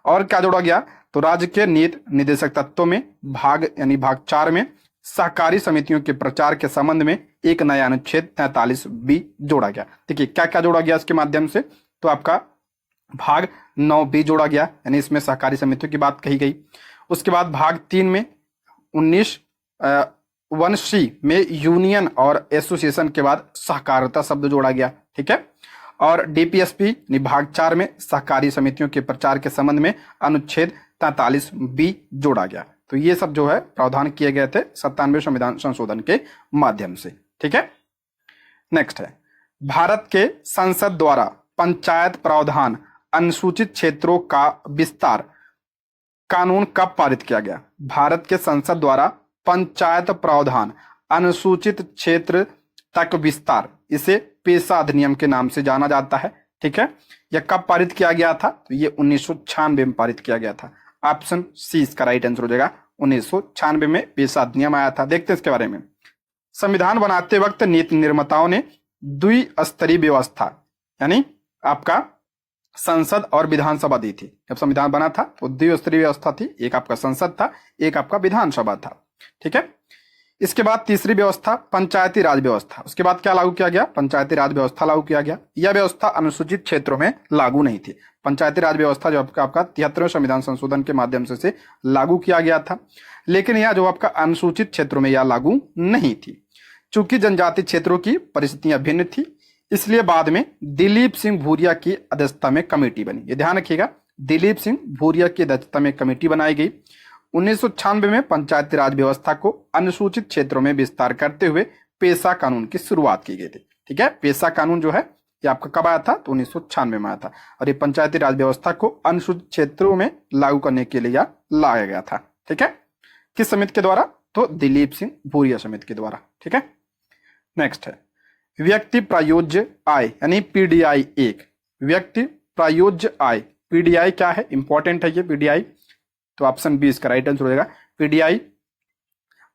और क्या जोड़ा गया, तो राज्य के नीति निर्देशक तत्वों में भाग यानी भाग 4 में सहकारी समितियों के प्रचार के संबंध में एक नया अनुच्छेद 43B जोड़ा गया। देखिए क्या क्या जोड़ा गया इसके माध्यम से, तो आपका भाग 9B जोड़ा गया, यानी इसमें सहकारी समितियों की बात कही गई। उसके बाद भाग 3 में 19(1)C में यूनियन और एसोसिएशन के बाद सहकारिता शब्द जोड़ा गया। ठीक है, और डीपीएसपी भाग 4 में सहकारी समितियों के प्रचार के संबंध में अनुच्छेद 43B जोड़ा गया। तो ये सब जो है प्रावधान किए गए थे 97वें संविधान संशोधन के माध्यम से। ठीक है, नेक्स्ट है, भारत के संसद द्वारा पंचायत प्रावधान अनुसूचित क्षेत्रों का विस्तार कानून कब पारित किया गया? भारत के संसद द्वारा पंचायत प्रावधान अनुसूचित क्षेत्र तक विस्तार, इसे पेशा अधिनियम के नाम से जाना जाता है। ठीक है, यह कब पारित किया गया था? तो ये 1996 में पारित किया गया था। ऑप्शन सी इसका राइट आंसर हो जाएगा। 1996 में पेशा अधिनियम आया था। देखते हैं इसके बारे में। संविधान बनाते वक्त नीति निर्माताओं ने द्विस्तरीय व्यवस्था यानी आपका संसद और विधानसभा दी थी। जब संविधान बना था तो द्विस्तरीय व्यवस्था थी, एक आपका संसद था, एक आपका विधानसभा था। ठीक है, इसके बाद तीसरी व्यवस्था पंचायती राज व्यवस्था। उसके बाद क्या लागू किया गया? पंचायती राज व्यवस्था लागू किया गया। यह व्यवस्था अनुसूचित क्षेत्रों में लागू नहीं थी। पंचायती राज व्यवस्था जो आपका 73वें संविधान संशोधन के माध्यम से लागू किया गया था, लेकिन यह जो आपका अनुसूचित क्षेत्रों में यह लागू नहीं थी। चूंकि जनजाति क्षेत्रों की परिस्थितियां भिन्न थी, इसलिए बाद में दिलीप सिंह भूरिया की अध्यक्षता में कमेटी बनी। ये ध्यान रखिएगा, दिलीप सिंह भूरिया की अध्यक्षता में कमेटी बनाई गई। 1996 में पंचायती राज व्यवस्था को अनुसूचित क्षेत्रों में विस्तार करते हुए पेशा कानून की शुरुआत की गई थी। ठीक है, पेशा कानून जो है ये आपका कब आया था? तो 1996 में आया था। और ये पंचायती राज व्यवस्था को अनुसूचित क्षेत्रों में लागू करने के लिए लाया गया था। ठीक है, किस समिति के द्वारा? तो दिलीप सिंह भूरिया समिति के द्वारा। ठीक है, नेक्स्ट है व्यक्ति प्रायोज्य आय यानी पीडीआई। एक व्यक्ति प्रायोज्य आय पीडीआई क्या है? इंपॉर्टेंट है ये पीडीआई। तो ऑप्शन बी इसका राइट आंसर हो जाएगा। पीडीआई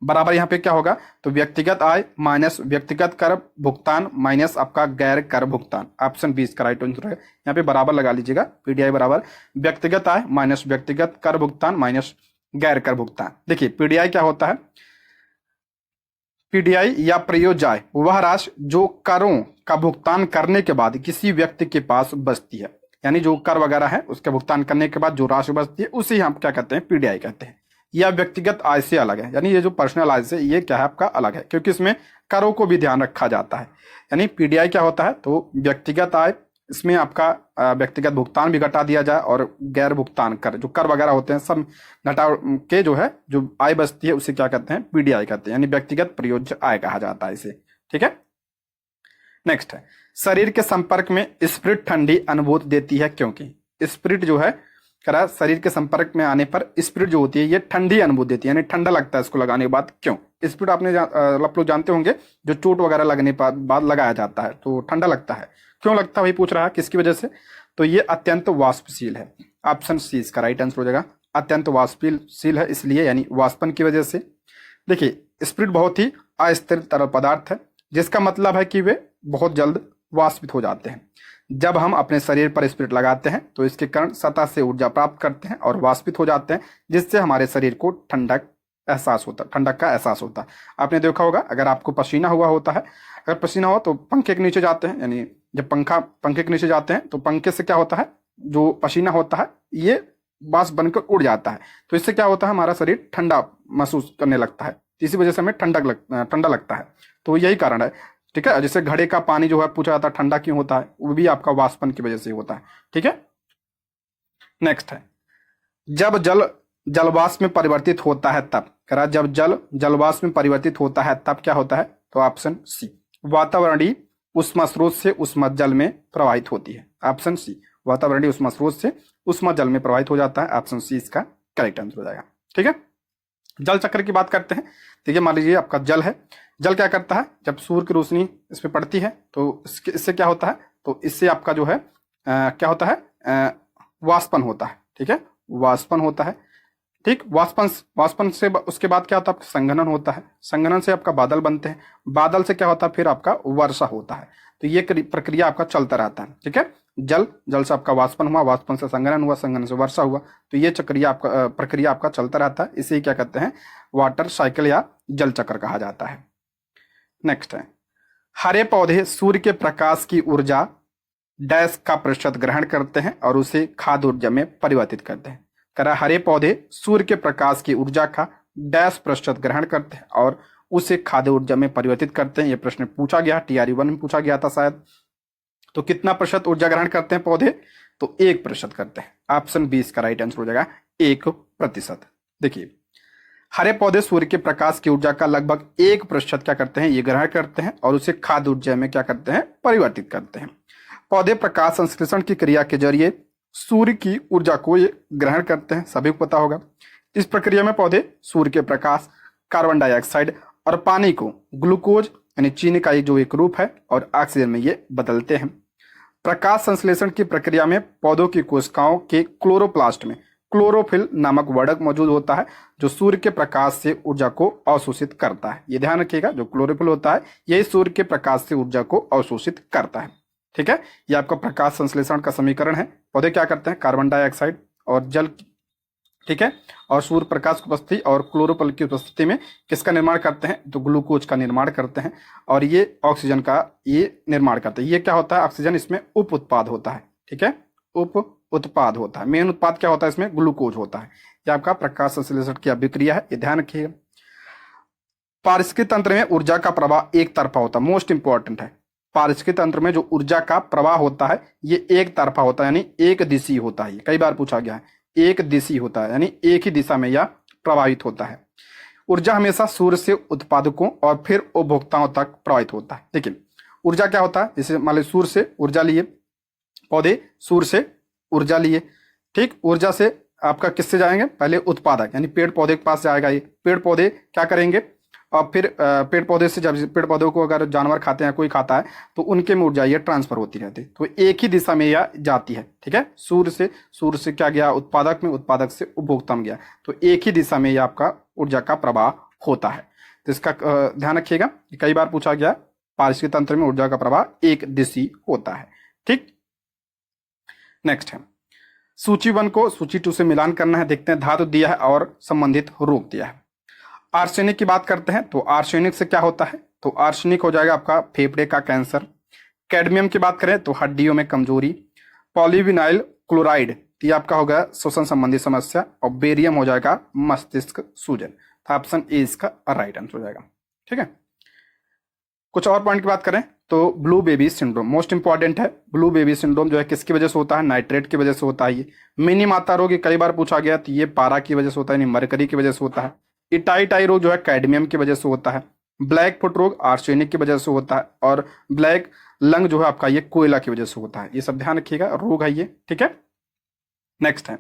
बराबर यहाँ पे क्या होगा? तो व्यक्तिगत आय माइनस व्यक्तिगत कर भुगतान माइनस आपका गैर कर भुगतान। ऑप्शन बी इसका राइट आंसर है। यहाँ पे बराबर लगा लीजिएगा, पीडीआई बराबर व्यक्तिगत आय माइनस व्यक्तिगत कर भुगतान माइनस गैर कर भुगतान। देखिए पीडीआई क्या होता है? पीडीआई या प्रयोज्य आय वह राशि जो करों का भुगतान करने के बाद किसी व्यक्ति के पास बचती है, यानी जो कर वगैरह है उसके भुगतान करने के बाद जो राशि बचती है उसे हम क्या कहते हैं? पीडीआई कहते हैं। यह व्यक्तिगत आय से अलग है, यानी ये जो पर्सनल आय से ये क्या है? आपका अलग है, क्योंकि इसमें करों को भी ध्यान रखा जाता है। यानी पीडीआई क्या होता है? तो व्यक्तिगत आय, इसमें आपका व्यक्तिगत भुगतान भी घटा दिया जाए और गैर भुगतान कर जो कर वगैरह होते हैं सब घटा के जो है जो आय बचती है उसे क्या कहते हैं? पीडीआई कहते हैं, यानी व्यक्तिगत प्रयोज्य आय कहा जाता है इसे। ठीक है, नेक्स्ट है शरीर के संपर्क में स्प्रिट ठंडी अनुभूति देती है क्योंकि। स्प्रिट जो है करा शरीर के संपर्क में आने पर स्प्रिट जो होती है ये ठंडी अनुभूति देती है, यानी ठंडा लगता है इसको लगाने के बाद। क्यों? स्प्रिट आपने आप लोग जानते होंगे जो चोट वगैरह लगने बाद लगाया जाता है तो ठंडा लगता है। क्यों लगता है वही पूछ रहा है, किसकी वजह से? तो ये अत्यंत वाष्पशील है। ऑप्शन सी इसका राइट आंसर हो जाएगा। अत्यंत वाष्पशील है इसलिए, यानी वाष्पन की वजह से। देखिए स्प्रिट बहुत ही अस्थिर तरल पदार्थ है, जिसका मतलब है कि वे बहुत जल्द वाष्पित हो जाते हैं। जब हम अपने शरीर पर स्प्रिट लगाते हैं तो इसके कारण सतह से ऊर्जा प्राप्त करते हैं और वाष्पित हो जाते हैं, जिससे हमारे शरीर को ठंडक का एहसास होता है। आपने देखा होगा अगर आपको पसीना हुआ होता है, अगर पसीना हो तो पंखे के नीचे जाते हैं, यानी जब पंखे के नीचे जाते हैं तो पंखे से क्या होता है? जो पसीना होता है ये बाष्प बनकर उड़ जाता है, तो इससे क्या होता है? हमारा शरीर ठंडा महसूस करने लगता है, इसी वजह से हमें ठंडा लगता है। तो यही कारण है। ठीक है, जैसे घड़े का पानी जो है पूछा जाता है ठंडा क्यों होता है, वो भी आपका वाष्पन की वजह से होता है। ठीक है, नेक्स्ट है जब जल जलवाष्प में परिवर्तित होता है तब। करा जब जल जलवाष्प में परिवर्तित होता है तब क्या होता है? तो ऑप्शन सी वातावरणीय उष्मा स्रोत से उष्मा जल में प्रवाहित होती है। ऑप्शन सी वातावरणीय उष्मा स्रोत से उष्मा जल में प्रवाहित हो जाता है। ऑप्शन सी इसका करेक्ट आंसर हो जाएगा। ठीक है, जल चक्र की बात करते हैं। देखिए मान लीजिए आपका जल है, जल क्या करता है? जब सूर्य की रोशनी इस पर पड़ती है तो इससे क्या होता है? तो इससे आपका जो है क्या होता है? वाष्पन होता है। ठीक है, वाष्पन होता है। ठीक, वाष्पन से उसके बाद क्या होता है? संघनन होता है। संघनन से आपका बादल बनते हैं। बादल से क्या होता है? फिर आपका वर्षा होता है। तो ये प्रक्रिया आपका चलता रहता है। ठीक है, जल से आपका वाष्पन हुआ, वाष्पन से संघनन हुआ, संघनन से वर्षा हुआ, तो ये प्रक्रिया आपका चलता रहता है। इसे क्या कहते हैं? वाटर साइकिल या जल चक्र कहा जाता है। नेक्स्ट है हरे पौधे सूर्य के प्रकाश की ऊर्जा डैश का प्रतिशत ग्रहण करते हैं और उसे खाद्य ऊर्जा में परिवर्तित करते हैं। करा हरे पौधे सूर्य के प्रकाश की ऊर्जा का डैश प्रतिशत ग्रहण करते हैं और उसे खाद्य ऊर्जा में परिवर्तित करते हैं। यह प्रश्न पूछा गया, TRE 1 में पूछा गया था शायद। तो कितना प्रतिशत ऊर्जा ग्रहण करते हैं पौधे? तो 1% करते हैं। ऑप्शन बी इसका राइट आंसर हो जाएगा 1%। देखिए हरे पौधे सूर्य के प्रकाश की ऊर्जा का लगभग 1% क्या करते हैं? ये ग्रहण करते हैं और उसे खाद्य ऊर्जा में क्या करते हैं? परिवर्तित करते हैं। पौधे प्रकाश संश्लेषण की क्रिया के जरिए सूर्य की ऊर्जा को ये ग्रहण करते हैं, सभी को पता होगा। इस प्रक्रिया में पौधे सूर्य के प्रकाश, कार्बन डाइऑक्साइड और पानी को ग्लूकोज यानी चीनी का जो एक रूप है और ऑक्सीजन में ये बदलते हैं। प्रकाश संश्लेषण की प्रक्रिया में पौधों की कोशिकाओं के क्लोरोप्लास्ट में क्लोरोफिल नामक वर्णक मौजूद होता है जो सूर्य के प्रकाश से ऊर्जा को अवशोषित करता है। ये ध्यान रखिएगा, जो क्लोरोफिल होता है यही सूर्य के प्रकाश से ऊर्जा को अवशोषित करता है। ठीक है, ये आपका प्रकाश संश्लेषण का समीकरण है। पौधे क्या करते हैं, कार्बन डाइऑक्साइड और जल, ठीक है, और सूर्य प्रकाश की उपस्थिति और क्लोरोफिल की उपस्थिति में किसका निर्माण करते हैं, तो ग्लूकोज का निर्माण करते हैं और ये ऑक्सीजन का ये निर्माण करते हैं। ये क्या होता है, ऑक्सीजन इसमें उप उत्पाद होता है। ठीक है, उप उत्पाद होता है। मेन उत्पाद क्या होता है, इसमें ग्लूकोज होता है। ये आपका प्रकाश संश्लेषण की अभिक्रिया है, ये ध्यान रखिएगा। पारिस्थितिक तंत्र में ऊर्जा का प्रवाह एक तरफा होता है, मोस्ट इंपॉर्टेंट है। पारिस्थितिक तंत्र में जो ऊर्जा का प्रवाह होता है ये एक तरफा होता है, यानी एक दिशी होता है। कई बार पूछा गया है, एक दिशी होता है यानी एक ही दिशा में यह प्रवाहित होता है। ऊर्जा हमेशा सूर्य से उत्पादकों और फिर उपभोक्ताओं तक प्रवाहित होता है। देखिए ऊर्जा क्या होता है, जैसे मान लीजिए सूर्य से ऊर्जा लिए, पौधे सूर्य से ऊर्जा लिए, ठीक, ऊर्जा से आपका किससे जाएंगे, पहले उत्पादक यानी पेड़ पौधे के पास जाएगा। ये पेड़ पौधे क्या करेंगे, और फिर पेड़ पौधे से, जब पेड़ पौधों को अगर जानवर खाते हैं, कोई खाता है, तो उनके में ऊर्जा ये ट्रांसफर होती रहती है, तो एक ही दिशा में यह जाती है। ठीक है, सूर्य से क्या गया, उत्पादक में, उत्पादक से उपभोक्ता में गया, तो एक ही दिशा में यह आपका ऊर्जा का प्रवाह होता है। तो इसका ध्यान रखिएगा, कई बार पूछा गया, पारिस्थितिक तंत्र में ऊर्जा का प्रवाह एक दिशी होता है। ठीक, नेक्स्ट है सूची 1 को सूची 2 से मिलान करना है। देखते हैं, धातु दिया है और संबंधित रूप दिया है। आर्सेनिक की बात करते हैं, तो आर्सेनिक से क्या होता है, तो आर्सेनिक हो जाएगा आपका फेफड़े का कैंसर। कैडमियम की बात करें तो हड्डियों में कमजोरी। पॉलीविनाइल क्लोराइड ये आपका होगा श्वसन संबंधी समस्या। और बेरियम हो जाएगा मस्तिष्क सूजन। तो ऑप्शन ए इसका राइट आंसर हो जाएगा। ठीक है, कुछ और पॉइंट की बात करें तो blue baby syndrome most important है। ब्लू बेबी सिंड्रोम जो है किसकी वजह से होता है, नाइट्रेट की वजह से होता है। ये मिनी माता रोग कई बार पूछा गया, तो ये पारा की वजह से होता है, यानी मरकरी की वजह से होता है। इटाई रोग जो है कैडमियम की वजह से होता है। ब्लैक फुट रोग आर्सेनिक की वजह से होता है। और ब्लैक लंग जो है आपका ये कोयला की वजह से होता है। ये सब ध्यान रखिएगा, रोग है ये। ठीक है, नेक्स्ट है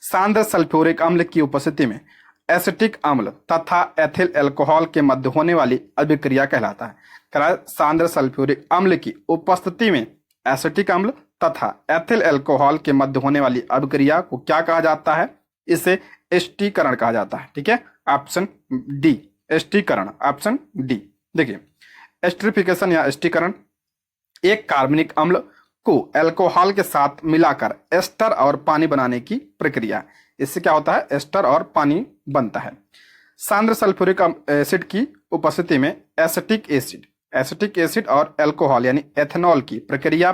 सांद्र सल्फ्यूरिक अम्ल की उपस्थिति में एसिटिक अम्ल तथा एथिल अल्कोहल के मध्य होने वाली अभिक्रिया कहलाता है। सांद्र सल्फ्यूरिक अम्ल की उपस्थिति में एसिटिक अम्ल तथा एथिल अल्कोहल के मध्य होने वाली अभिक्रिया को क्या कहा जाता है, इसे एस्टीकरण कहा जाता है। ठीक है, ऑप्शन डी एस्टीकरण, ऑप्शन डी। देखिए एस्टरिफिकेशन या एस्टीकरण एक कार्बनिक अम्ल को अल्कोहल के साथ मिलाकर एस्टर और पानी बनाने की प्रक्रिया। इससे क्या होता है, एस्टर और पानी बनता है। सांद्र सल्फ्यूरिक एसिड की उपस्थिति में एसिटिक एसिड और अल्कोहल यानी एथेनॉल की प्रक्रिया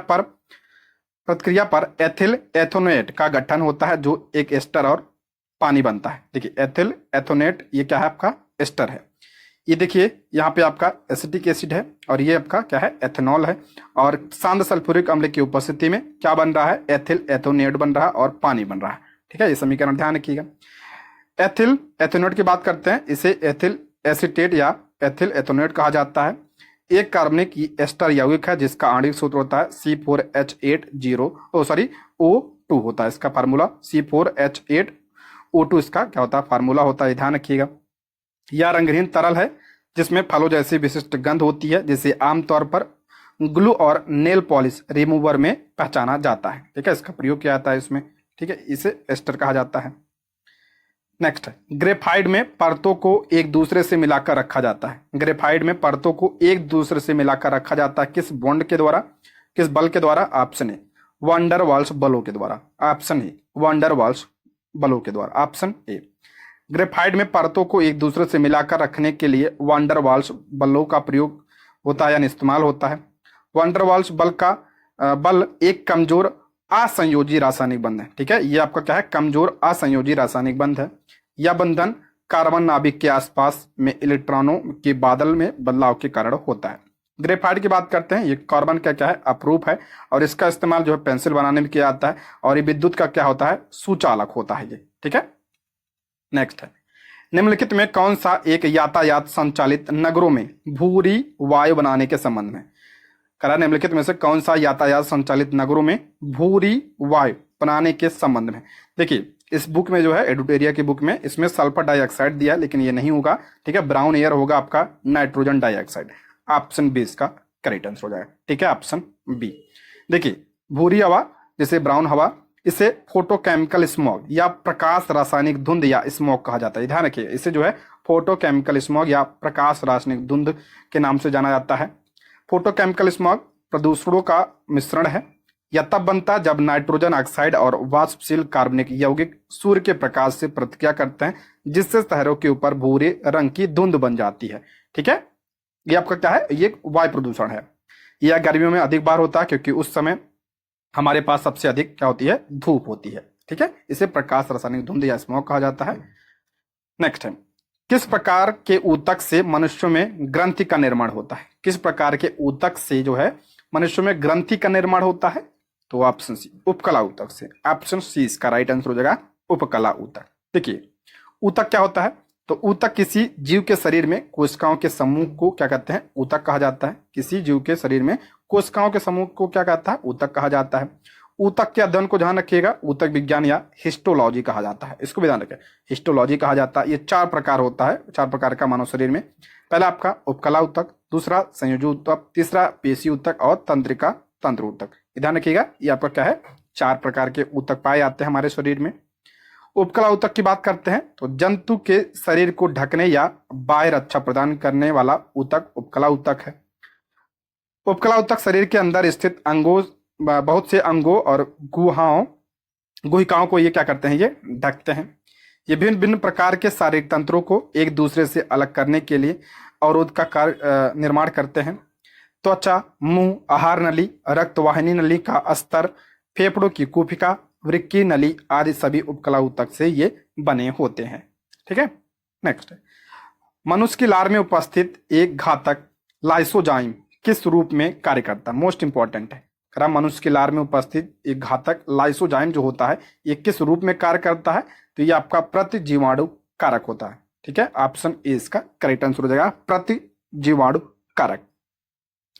पर एथिल एथोनेट का गठन होता है जो एक एस्टर और पानी बनता है। देखिए एथिल एथोनेट ये क्या है, आपका एस्टर है। ये देखिए यहाँ पे आपका एसिटिक एसिड है और ये आपका क्या है, एथेनॉल है। और सांद्र सल्फ्यूरिक अम्ल की उपस्थिति में क्या बन रहा है, एथिल एथोनेट बन रहा है और पानी बन रहा है। ठीक है, ये समीकरण ध्यान रखिएगा। एथिल एथोनेट की बात करते हैं, इसे एथिल एसीटेट या एथिल एथोनेट कहा जाता है। एक कार्बनिक एस्टर यौगिक है जिसका आणविक सूत्र होता है C4H8O2 होता है इसका फार्मूला, C4H8O2 इसका क्या होता है, फार्मूला होता है, ध्यान रखिएगा। यह रंगहीन तरल है जिसमें फलों जैसी विशिष्ट गंध होती है, जिसे आमतौर पर ग्लू और नेल पॉलिश रिमूवर में पहचाना जाता है। ठीक है, इसका प्रयोग किया जाता है इसमें। ठीक है, इसे एस्टर कहा जाता है। नेक्स्ट है ग्रेफाइट में परतों को एक दूसरे से मिलाकर रखा जाता है। ग्रेफाइट में परतों को एक दूसरे से मिलाकर रखा जाता है किस बॉन्ड के द्वारा, किस बल के द्वारा, ऑप्शन ए वान डर वाल्स बलों के द्वारा, ऑप्शन ए वान डर वाल्स बलों के द्वारा, ऑप्शन ए। ग्रेफाइट में परतों को एक दूसरे से मिलाकर रखने के लिए वान डर वाल्स बलों का प्रयोग होता है यानी इस्तेमाल होता है। वान डर वाल्स बल एक कमजोर असंयोजी रासायनिक बंध है। ठीक है, ये आपका क्या है, कमजोर असंयोजी रासायनिक बंध है। यह बंधन कार्बन नाभिक के आसपास में इलेक्ट्रॉनों के बादल में बदलाव के कारण होता है। ग्रेफाइट की बात करते हैं, ये कार्बन का क्या है, अपरूप है और इसका इस्तेमाल जो है पेंसिल बनाने में किया जाता है और ये विद्युत का क्या होता है, सुचालक होता है ये। ठीक है, नेक्स्ट है निम्नलिखित में कौन सा एक यातायात संचालित नगरों में भूरी वायु बनाने के संबंध में करा, निम्नलिखित में से कौन सा यातायात संचालित नगरों में भूरी वायु बनाने के संबंध में। देखिए इस बुक में जो है एडुटेरिया की बुक में इसमें सल्फर डाइऑक्साइड दिया है, लेकिन ये नहीं होगा, ठीक है। ब्राउन एयर होगा आपका नाइट्रोजन डाइऑक्साइड। ऑप्शन बी इसका करेक्ट आंसर हो जाएगा, ठीक है, ऑप्शन बी। देखिए भूरी हवा जैसे ब्राउन हवा, इसे फोटोकेमिकल स्मॉग या प्रकाश रासायनिक धुंध या स्मॉग कहा जाता है। ध्यान रखिए, इसे जो है फोटोकेमिकल स्मॉग या प्रकाश रासायनिक धुंध के नाम से जाना जाता है। फोटोकेमिकल स्मॉग प्रदूषणों का मिश्रण है, यह तब बनता है जब नाइट्रोजन ऑक्साइड और वाष्पशील कार्बनिक यौगिक सूर्य के प्रकाश से प्रतिक्रिया करते हैं, जिससे शहरों के ऊपर भूरे रंग की धुंध बन जाती है, ठीक है। ये आपका क्या है, ये वायु प्रदूषण है। यह गर्मियों में अधिक बार होता है क्योंकि उस समय हमारे पास सबसे अधिक क्या होती है, धूप होती है, ठीक है। इसे प्रकाश रासायनिक धुंध या स्मॉग कहा जाता है। नेक्स्ट है, किस प्रकार के ऊतक से मनुष्यों में ग्रंथि का निर्माण होता है? किस प्रकार के ऊतक से जो है मनुष्यों में ग्रंथि का निर्माण होता है? तो ऑप्शन सी उपकला ऊतक से। ऑप्शन सी इसका राइट आंसर हो जाएगा, उपकला ऊतक। देखिए ऊतक क्या होता है, तो ऊतक किसी जीव के शरीर में कोशिकाओं के समूह को क्या कहते हैं, ऊतक कहा जाता है। किसी जीव के शरीर में कोशिकाओं के समूह को क्या कहता है, ऊतक कहा जाता है। ऊतक के अध्ययन को ध्यान रखिएगा, ऊतक विज्ञान या हिस्टोलॉजी कहा जाता है, इसको भी ध्यान रखें, हिस्टोलॉजी कहा जाता है। ये 4 प्रकार होता है, 4 प्रकार का मानव शरीर में। पहला आपका उपकला ऊतक, दूसरा संयोजी ऊतक, तीसरा पेशी ऊतक और तंत्रिका तंत्र ऊतक। ध्यान रखिएगा, ये आपका क्या है, 4 प्रकार के ऊतक पाए जाते हैं हमारे शरीर में। उपकला ऊतक की बात करते हैं तो जंतु के शरीर को ढकने या बाह्य रक्षा प्रदान करने वाला ऊतक उपकला ऊतक है। उपकला ऊतक शरीर के अंदर स्थित अंगों, बहुत से अंगों और गुहिकाओं को ये क्या करते हैं, ये ढकते हैं। ये भिन्न भिन्न प्रकार के शारीरिक तंत्रों को एक दूसरे से अलग करने के लिए अवरोध का कार्य निर्माण करते हैं। त्वचा, मुंह, आहार नली, रक्तवाहिनी नली का अस्तर, फेफड़ों की कुपिका, वृक्की नली आदि सभी उपकला ऊतक से ये बने होते हैं, ठीक है। नेक्स्ट है, मनुष्य की लार में उपस्थित एक घातक लाइसोजाइम किस रूप में कार्य करता है? मोस्ट इंपॉर्टेंट है, मनुष्य की लार में उपस्थित एक घातक लाइसोजाइम जो होता है ये किस रूप में कार्य करता है? तो ये आपका प्रतिजीवाणु कारक होता है, ठीक है। ऑप्शन ए इसका करेक्ट आंसर हो जाएगा, प्रतिजीवाणु कारक।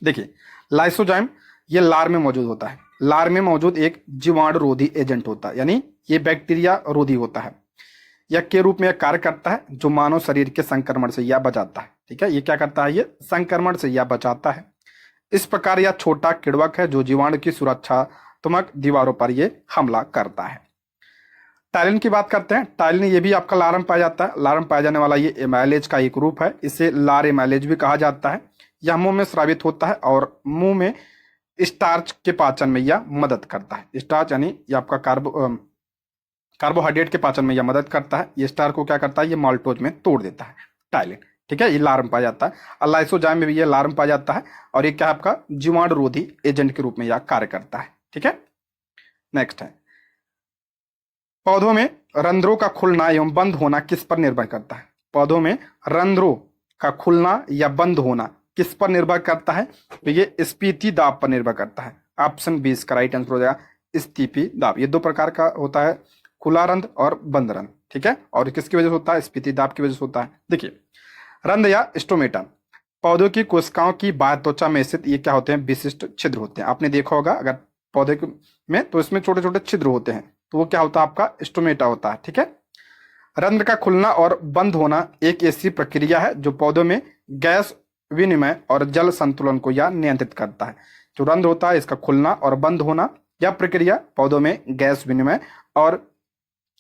देखिए लाइसोजाइम ये लार में मौजूद होता है, लार में मौजूद एक जीवाणु रोधी एजेंट होता है, यानी ये बैक्टीरिया रोधी होता है। यह के रूप में कार्य करता है जो मानव शरीर के संक्रमण से या बचाता है, ठीक है। ये क्या करता है, ये संक्रमण से या बचाता है। इस प्रकार यह छोटा किड़वक है जो जीवाणु की सुरक्षात्मक दीवारों पर ये हमला करता है। टाइलिन की बात करते हैं, टाइलिन ये भी आपका लार में पाया जाता है। लार में पाया जाने वाला ये एमाइलेज का एक रूप है, इसे लार एमाइलेज भी कहा जाता है। यह मुंह में स्रावित होता है और मुंह में स्टार्च के पाचन में यह मदद करता है। स्टार्च यानी ये आपका कार्बोहाइड्रेट के पाचन में यह मदद करता है। ये स्टार्च को क्या करता है, ये माल्टोज में तोड़ देता है, टाइलिन, ठीक है। ये लार में पाया जाता है। और लाइसोजाइम में भी ये लार में पाया जाता है और ये क्या है आपका जीवाणु रोधी एजेंट के रूप में यह कार्य करता है, ठीक है। नेक्स्ट है, पौधों में रंध्रों का खुलना एवं बंद होना किस पर निर्भर करता है? पौधों में रंध्रों का खुलना या बंद होना किस पर निर्भर करता है? तो ये स्फीति दाब पर निर्भर करता है। ऑप्शन बी इसका राइट आंसर हो जाएगा, स्फीति दाब। ये 2 प्रकार का होता है, खुला रंध्र और बंद रंध्र, ठीक है। और किसकी वजह से होता है, स्फीति दाब की वजह से होता है। देखिए रंध्र या स्टोमेटा पौधों की कोशिकाओं की बाह्य त्वचा में स्थित ये क्या होते हैं, विशिष्ट छिद्र होते हैं। आपने देखा होगा अगर पौधे में तो इसमें छोटे छोटे छिद्र होते हैं, तो वो क्या होता है, आपका स्टोमेटा होता है, ठीक है। रंध्र का खुलना और बंद होना एक ऐसी प्रक्रिया है जो पौधों में गैस विनिमय और जल संतुलन को यह नियंत्रित करता है। जो रंध्र होता है इसका खुलना और बंद होना, यह प्रक्रिया पौधों में गैस विनिमय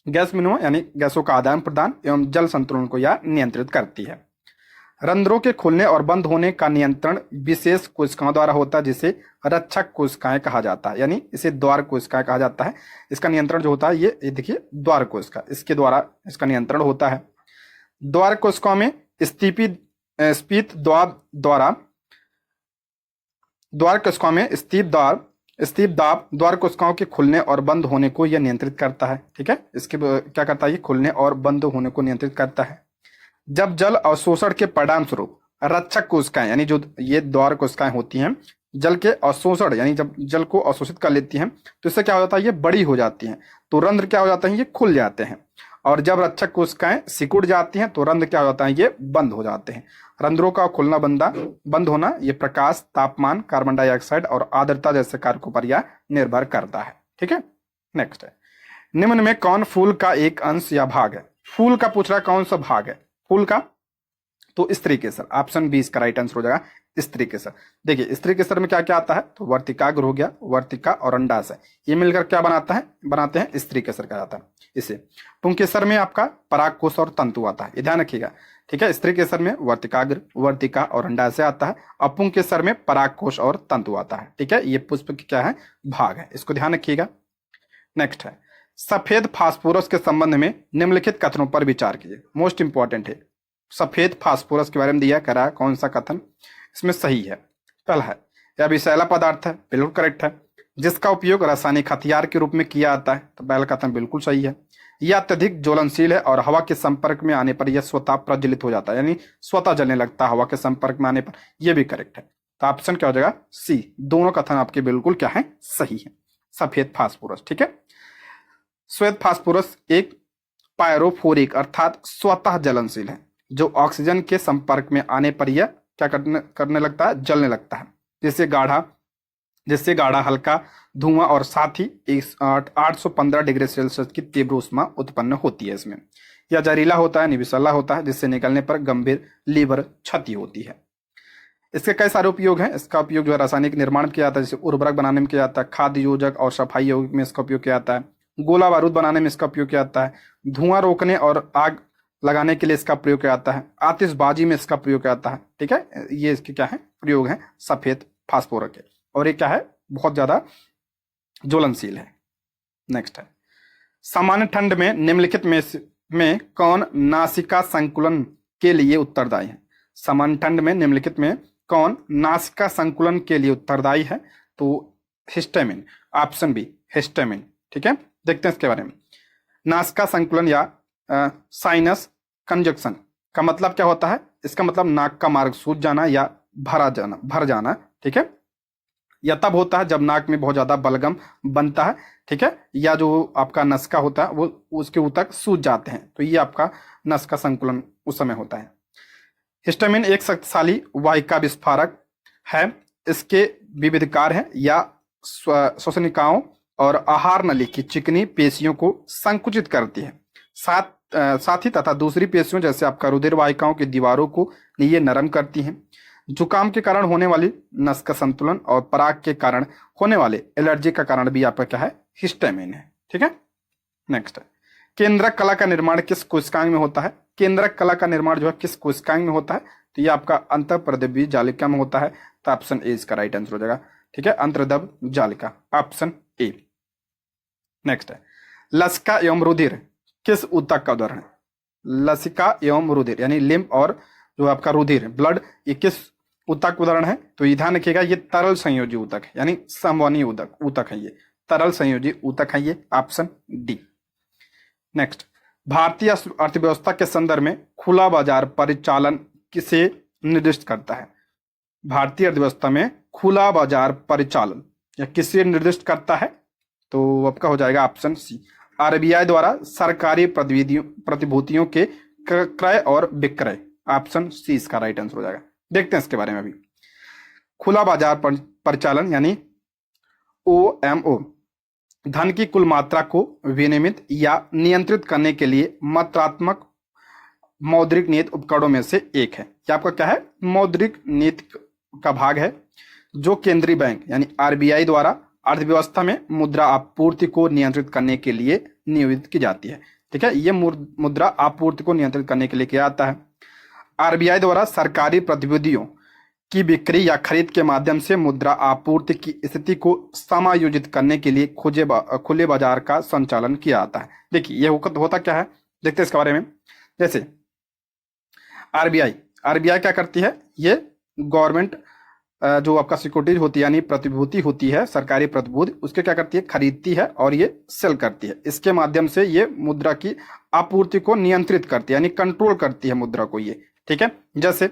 यानी गैसों का आदान प्रदान एवं जल संतुलन को यह नियंत्रित करती है। रंध्रों के खुलने और बंद होने का नियंत्रण विशेष कोशिकाओं द्वारा होता है, जिसे रक्षक कोशिकाएं कहा जाता है, यानी इसे द्वार कोशिकाएं कहा जाता है। इसका नियंत्रण जो होता है ये देखिए द्वार कोशिका, इसके द्वारा इसका नियंत्रण होता है। द्वार कोशिकाओं में स्फीत दाब द्वार कोशिकाओं के खुलने और बंद होने को यह नियंत्रित करता है, ठीक है। इसके क्या करता है, ये खुलने और बंद होने को नियंत्रित करता है। जब जल अवशोषण के परिणाम स्वरूप रक्षक कोशिकाएं यानी जो ये द्वार कोशिकाएं होती हैं, जल के अवशोषण यानी जब जल को अवशोषित कर लेती हैं तो इससे क्या हो जाता है, ये बड़ी हो जाती हैं, तो रंध्र क्या हो जाते हैं, ये खुल जाते हैं। और जब रक्षक कोशिकाएं सिकुड़ जाती हैं तो रंध्र क्या हो जाता है, ये बंद हो जाते हैं। रंध्रों का खुलना बंद होना ये प्रकाश, तापमान, कार्बन डाइऑक्साइड और आर्द्रता जैसे कारकों पर यह निर्भर करता है, ठीक है। नेक्स्ट है, निम्न में कौन फूल का एक अंश या भाग है? फूल का पूछ रहा है, कौन सा भाग है फूल का? तो स्त्री केसर, ऑप्शन बी इसका राइट आंसर हो जाएगा, स्त्री केसर। देखिए स्त्री केसर में क्या क्या आता है, तो वर्तिकाग्र हो गया, वर्तिका और अंडाशय, ये मिलकर क्या बनाते हैं स्त्री केसर कहा जाता है इसे। पुंकेसर में आपका परागकोश और तंतु आता है, ये ध्यान रखिएगा, ठीक है। स्त्री केसर में वर्तिकाग्र, वर्तिका और अंडाशय आता है, और पुंकेसर में परागकोश और तंतु आता है, ठीक है। ये पुष्प की क्या है, भाग है, इसको ध्यान रखिएगा। नेक्स्ट है, सफेद फास्फोरस के संबंध में निम्नलिखित कथनों पर विचार कीजिए। मोस्ट इंपॉर्टेंट है, सफेद फास्फोरस के बारे में दिया करा, कौन सा कथन इसमें सही है? पहला है, यह विषैला पदार्थ है, बिल्कुल करेक्ट है। जिसका उपयोग रासायनिक हथियार के रूप में किया जाता है, तो पहला कथन बिल्कुल सही है। यह अत्यधिक ज्वलनशील है और हवा के संपर्क में आने पर यह स्वतः प्रज्वलित हो जाता है, यानी स्वतः जलने लगता है हवा के संपर्क में आने पर, यह भी करेक्ट है। तो ऑप्शन क्या हो जाएगा, सी। दोनों कथन आपके बिल्कुल क्या है, सही है। सफेद फास्फोरस, ठीक है। श्वेत फास्फोरस एक पायरोफोरिक अर्थात स्वतः जलनशील है, जो ऑक्सीजन के संपर्क में आने पर यह क्या करने लगता है, जलने लगता है, जिससे गाढ़ा हल्का धुआं और साथ ही 815 डिग्री सेल्सियस की तीव्र ऊष्मा उत्पन्न होती है इसमें। यह जहरीला होता है, निविषैला होता है, जिससे निकलने पर गंभीर लीवर क्षति होती है। इसके कई सारे उपयोग हैं। इसका उपयोग जो है रासायनिक निर्माण में किया जाता है, जैसे उर्वरक बनाने में किया जाता है, खाद्य योजक और सफाई यौगिक में इसका उपयोग किया जाता है, गोला बारूद बनाने में इसका उपयोग किया जाता है, धुआं रोकने और आग लगाने के लिए इसका प्रयोग किया जाता है, आतिशबाजी में इसका प्रयोग किया जाता है, ठीक है। ये इसके क्या है, प्रयोग है सफेद फास्फोरस के, और ये क्या है, बहुत ज्यादा ज्वलनशील है। नेक्स्ट है, सामान्य ठंड में निम्नलिखित में कौन नासिका संकुलन के लिए उत्तरदायी है? सामान्य ठंड में निम्नलिखित में कौन नासिका संकुलन के लिए उत्तरदायी है? तो हिस्टामिन, ऑप्शन बी हिस्टामिन, ठीक है। देखते हैं इसके बारे में। नासिका संकुलन या साइनस कंजक्शन का मतलब क्या होता है? इसका मतलब नाक का मार्ग सूज जाना या भर जाना, ठीक है। यह तब होता है जब नाक में बहुत ज्यादा बलगम बनता है, ठीक है, या जो आपका नस का होता है वो उसके ऊतक सूज जाते हैं, तो ये आपका नस का संकुलन उस समय होता है। हिस्टामिन एक शक्तिशाली वाहिका विस्फारक है। इसके विविध कार्य हैं, या श्वसनिकाओं और आहार नली की चिकनी पेशियों को संकुचित करती है, साथ ही तथा दूसरी पेशियों जैसे आपका रुधिर वाहिकाओं की दीवारों को ये नरम करती हैं। जुकाम के कारण होने वाली नस का संतुलन और पराग के कारण होने वाले एलर्जी का कारण भी आपका क्या है, हिस्टामिन है, ठीक है। नेक्स्ट है, केंद्रक कला का निर्माण किस कोशिकांग में होता है? केंद्रक कला का निर्माण जो है किस कोशिकांग में होता है? तो ये आपका अंतःप्रद्रव्य जालिका में होता है, तो ऑप्शन ए इसका राइट आंसर हो जाएगा, ठीक है, अंतर्द्रव जालिका, ऑप्शन ए। नेक्स्ट है, लसिका एवं रुधिर किस ऊतक का उदाहरण है? लसिका एवं रुधिर यानी लिम्फ और जो आपका रुधिर ब्लड, ये किस ऊतक उदाहरण है? तो ये ध्यान रखिएगा, ये तरल संयोजी ऊतक है, यानी संवहनी ऊतक है, ये तरल संयोजी ऊतक है, ये ऑप्शन डी। नेक्स्ट, भारतीय अर्थव्यवस्था के संदर्भ में खुला बाजार परिचालन किसे निर्दिष्ट करता है? भारतीय अर्थव्यवस्था में खुला बाजार परिचालन या किसे निर्दिष्ट करता है? तो आपका हो जाएगा ऑप्शन सी, आरबीआई द्वारा सरकारी प्रतिभूतियों के क्रय और विक्रय, ऑप्शन सी इसका राइट आंसर हो जाएगा। देखते हैं इसके बारे में अभी। खुला बाजार परिचालन यानी OMO धन की कुल मात्रा को विनियमित या नियंत्रित करने के लिए मात्रात्मक मौद्रिक नीति उपकरणों में से एक है। क्या आपका क्या है, मौद्रिक नीति का भाग है, जो केंद्रीय बैंक यानी आरबीआई द्वारा अर्थव्यवस्था में मुद्रा आपूर्ति को नियंत्रित करने के लिए नियोजित की जाती है, ठीक है। ये मुद्रा आपूर्ति को नियंत्रित करने के लिए किया जाता है। आरबीआई द्वारा सरकारी प्रतिभूतियों की बिक्री या खरीद के माध्यम से मुद्रा आपूर्ति की स्थिति को समायोजित करने के लिए खुले बाजार का संचालन किया जाता है। देखिए ये होता क्या है, देखते हैं इसके बारे में। जैसे आरबीआई क्या करती है, ये गवर्नमेंट जो आपका सिक्योरिटीज होती है यानी प्रतिभूति होती है, सरकारी प्रतिभूति, उसके क्या करती है, खरीदती है और ये सेल करती है। इसके माध्यम से ये मुद्रा की आपूर्ति को नियंत्रित करती है यानी कंट्रोल करती है मुद्रा को, ये ठीक है। जैसे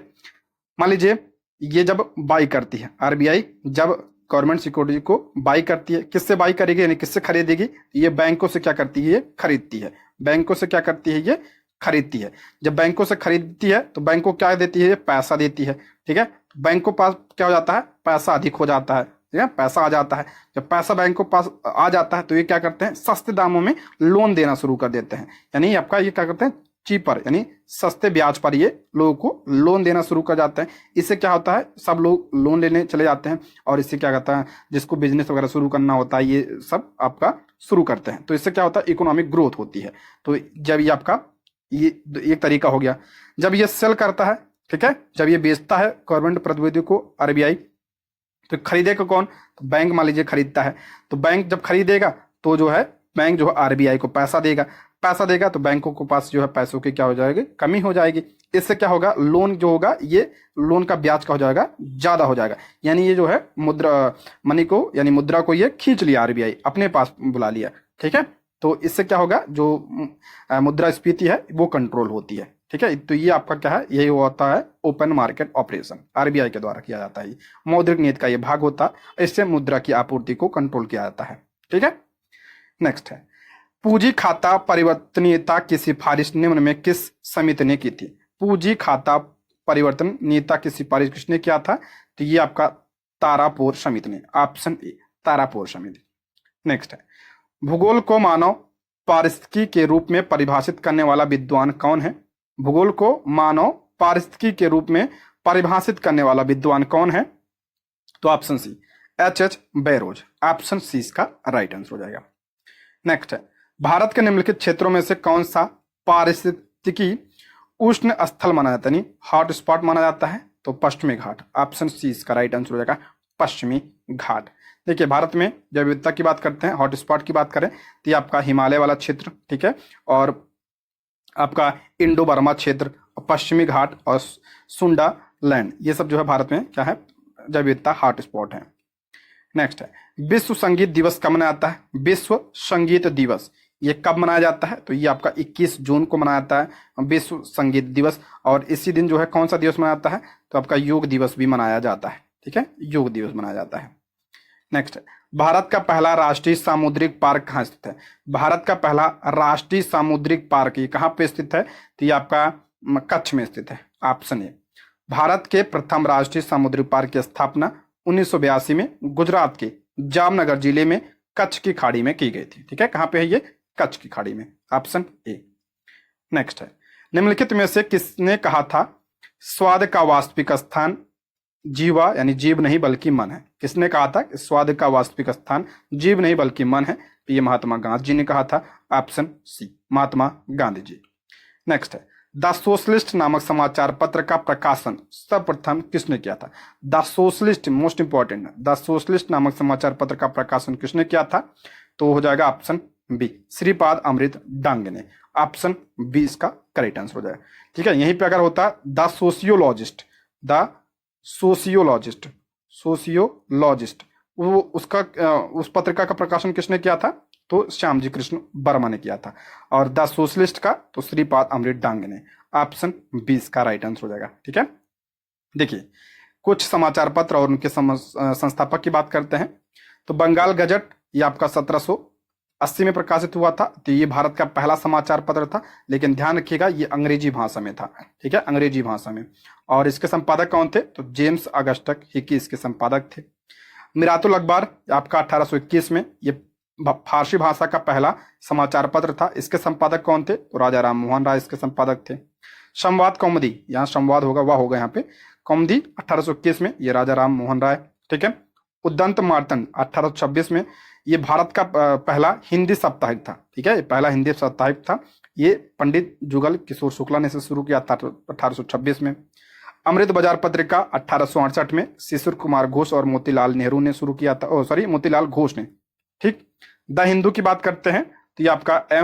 मान लीजिए ये जब बाई करती है, आरबीआई जब गवर्नमेंट सिक्योरिटी को बाई करती है, किससे बाई करेगी यानी किससे खरीदेगी? ये बैंकों से क्या करती है, ये खरीदती है। बैंकों से क्या करती है, ये खरीदती है। जब बैंकों से खरीदती है तो बैंक को क्या देती है, पैसा देती है, ठीक है। बैंक को पास क्या हो जाता है, पैसा अधिक हो जाता है, ठीक है, पैसा आ जाता है। जब पैसा बैंक को पास आ जाता है तो ये क्या करते हैं, सस्ते दामों में लोन देना शुरू कर देते हैं। यानी आपका ये क्या करते हैं, चीपर यानी सस्ते ब्याज पर ये लोगों को लोन देना शुरू कर जाते हैं। इससे क्या होता है, सब लोग लोन लेने चले जाते हैं और इससे क्या कहता है, जिसको बिजनेस वगैरह शुरू करना होता है ये सब आपका शुरू करते हैं। तो इससे क्या होता है, इकोनॉमिक ग्रोथ होती है। तो जब ये आपका ये एक तरीका हो गया। जब ये सेल करता है, ठीक है, जब ये बेचता है गवर्नमेंट प्रतिभूति को आरबीआई, तो खरीदेगा कौन, तो बैंक मान लीजिए खरीदता है। तो बैंक जब खरीदेगा तो जो है बैंक जो है आरबीआई को पैसा देगा, पैसा देगा तो बैंकों के पास जो है पैसों की क्या हो जाएगी, कमी हो जाएगी। इससे क्या होगा, लोन जो होगा ये लोन का ब्याज का हो जाएगा, ज्यादा हो जाएगा। यानी ये जो है मुद्रा मनी को यानी मुद्रा को ये खींच लिया आरबीआई, अपने पास बुला लिया, ठीक है। तो इससे क्या होगा, जो मुद्रास्फीति है वो कंट्रोल होती है, ठीक है। तो ये आपका क्या है, यही होता है ओपन मार्केट ऑपरेशन, आरबीआई के द्वारा किया जाता है। ये मौद्रिक नीति का ये भाग होता है, इससे मुद्रा की आपूर्ति को कंट्रोल किया जाता है, ठीक है। नेक्स्ट है, पूंजी खाता परिवर्तनीयता की सिफारिश निम्न में किस समिति ने की थी। पूंजी खाता परिवर्तनीयता की सिफारिश किसने किया था, तो ये आपका तारापोर समिति ने, ऑप्शन ए तारापोर समिति। नेक्स्ट है, भूगोल को मानव पारिस्थितिकी के रूप में परिभाषित करने वाला विद्वान कौन है। भूगोल को मानव पारिस्थितिकी के रूप में परिभाषित करने वाला विद्वान कौन है, तो option C H Barrows, option C इसका राइट आंसर हो जाएगा। नेक्स्ट है, भारत के निम्नलिखित क्षेत्रों में से कौन सा पारिस्थितिकी उष्ण स्थल माना जाता है, हॉट स्पॉट माना जाता है, तो पश्चिमी घाट, ऑप्शन सी इसका राइट आंसर हो जाएगा, पश्चिमी घाट। देखिए भारत में जब विविधता की बात करते हैं, हॉट स्पॉट की बात करें तो ये आपका हिमालय वाला क्षेत्र, ठीक है, और आपका इंडो बर्मा क्षेत्र, पश्चिमी घाट और सुंडा लैंड, ये सब जो है भारत में क्या है, जब विविधता हॉट स्पॉट है। नेक्स्ट है, विश्व संगीत दिवस कब मनाया जाता है। विश्व संगीत दिवस ये कब मनाया जाता है, तो ये आपका 21 जून को मनाया जाता है विश्व संगीत दिवस। और इसी दिन जो है कौन सा दिवस मनाया जाता है, तो आपका योग दिवस भी मनाया जाता है, ठीक है, योग दिवस मनाया जाता है। नेक्स्ट है, भारत का पहला राष्ट्रीय सामुद्रिक पार्क कहाँ स्थित है। भारत का पहला राष्ट्रीय सामुद्रिक पार्क ये कहाँ पे स्थित है, तो ये आपका कच्छ में स्थित है, ऑप्शन ए। भारत के प्रथम राष्ट्रीय सामुद्रिक पार्क की स्थापना 1982 में गुजरात के जामनगर जिले में कच्छ की खाड़ी में की गई थी, ठीक है, कहाँ पे है ये, कच्छ की खाड़ी में, ऑप्शन ए। नेक्स्ट है, निम्नलिखित में से किसने कहा था स्वाद का वास्तविक स्थान जीवा यानी जीव नहीं बल्कि मन है। किसने कहा था स्वाद का वास्तविक स्थान जीव नहीं बल्कि मन है, तो ये महात्मा गांधी जी ने कहा था, option C Mahatma Gandhi ji. Next है, द सोशलिस्ट नामक समाचार पत्र का प्रकाशन सर्वप्रथम किसने किया था। The socialist most important, the socialist नामक समाचार पत्र का प्रकाशन किसने किया था, तो हो जाएगा ऑप्शन बी श्रीपाद अमृत डांगे ने, ऑप्शन बी इसका करेक्ट आंसर हो जाएगा, ठीक है। यहीं पे अगर होता the sociologist, the sociologist, sociologist वो उसका उस पत्रिका का प्रकाशन किसने किया था, तो श्यामजी कृष्ण वर्मा ने किया था। और द सोशलिस्ट का तो श्रीपाद अमृत डांगे ने, ऑप्शन बी इसका राइट आंसर हो जाएगा, ठीक है। देखिए कुछ समाचार पत्र और उनके संस्थापक की बात करते हैं। तो बंगाल गजट ये आपका 1780 में प्रकाशित हुआ था, तो ये भारत का पहला समाचार पत्र था, लेकिन ध्यान रखिएगा ये अंग्रेजी भाषा में था, ठीक है, अंग्रेजी भाषा में। और इसके संपादक कौन थे, तो जेम्स अगस्टक हिकी इसके संपादक थे। मिरातुल अखबार आपका 1821 में ये फारसी भाषा का पहला समाचार पत्र था, इसके संपादक कौन थे, तो राजा राम मोहन राय इसके संपादक थे। संवाद कौमुदी, यहाँ संवाद होगा वह होगा यहाँ पे कौमुदी 1821 में ये राजा राम मोहन राय, ठीक है। उद्दंत मार्तंड 1826 में ये भारत का पहला हिंदी साप्ताहिक था, ठीक है, ये पहला हिंदी साप्ताहिक था, ये पंडित जुगल किशोर शुक्ला ने इसे शुरू किया था 1826 में। अमृत बाजार पत्रिका 1868 में शिशिर कुमार घोष और मोतीलाल नेहरू ने शुरू किया था, मोतीलाल घोष ने, ठीक। द हिंदू की बात करते हैं तो ये आपका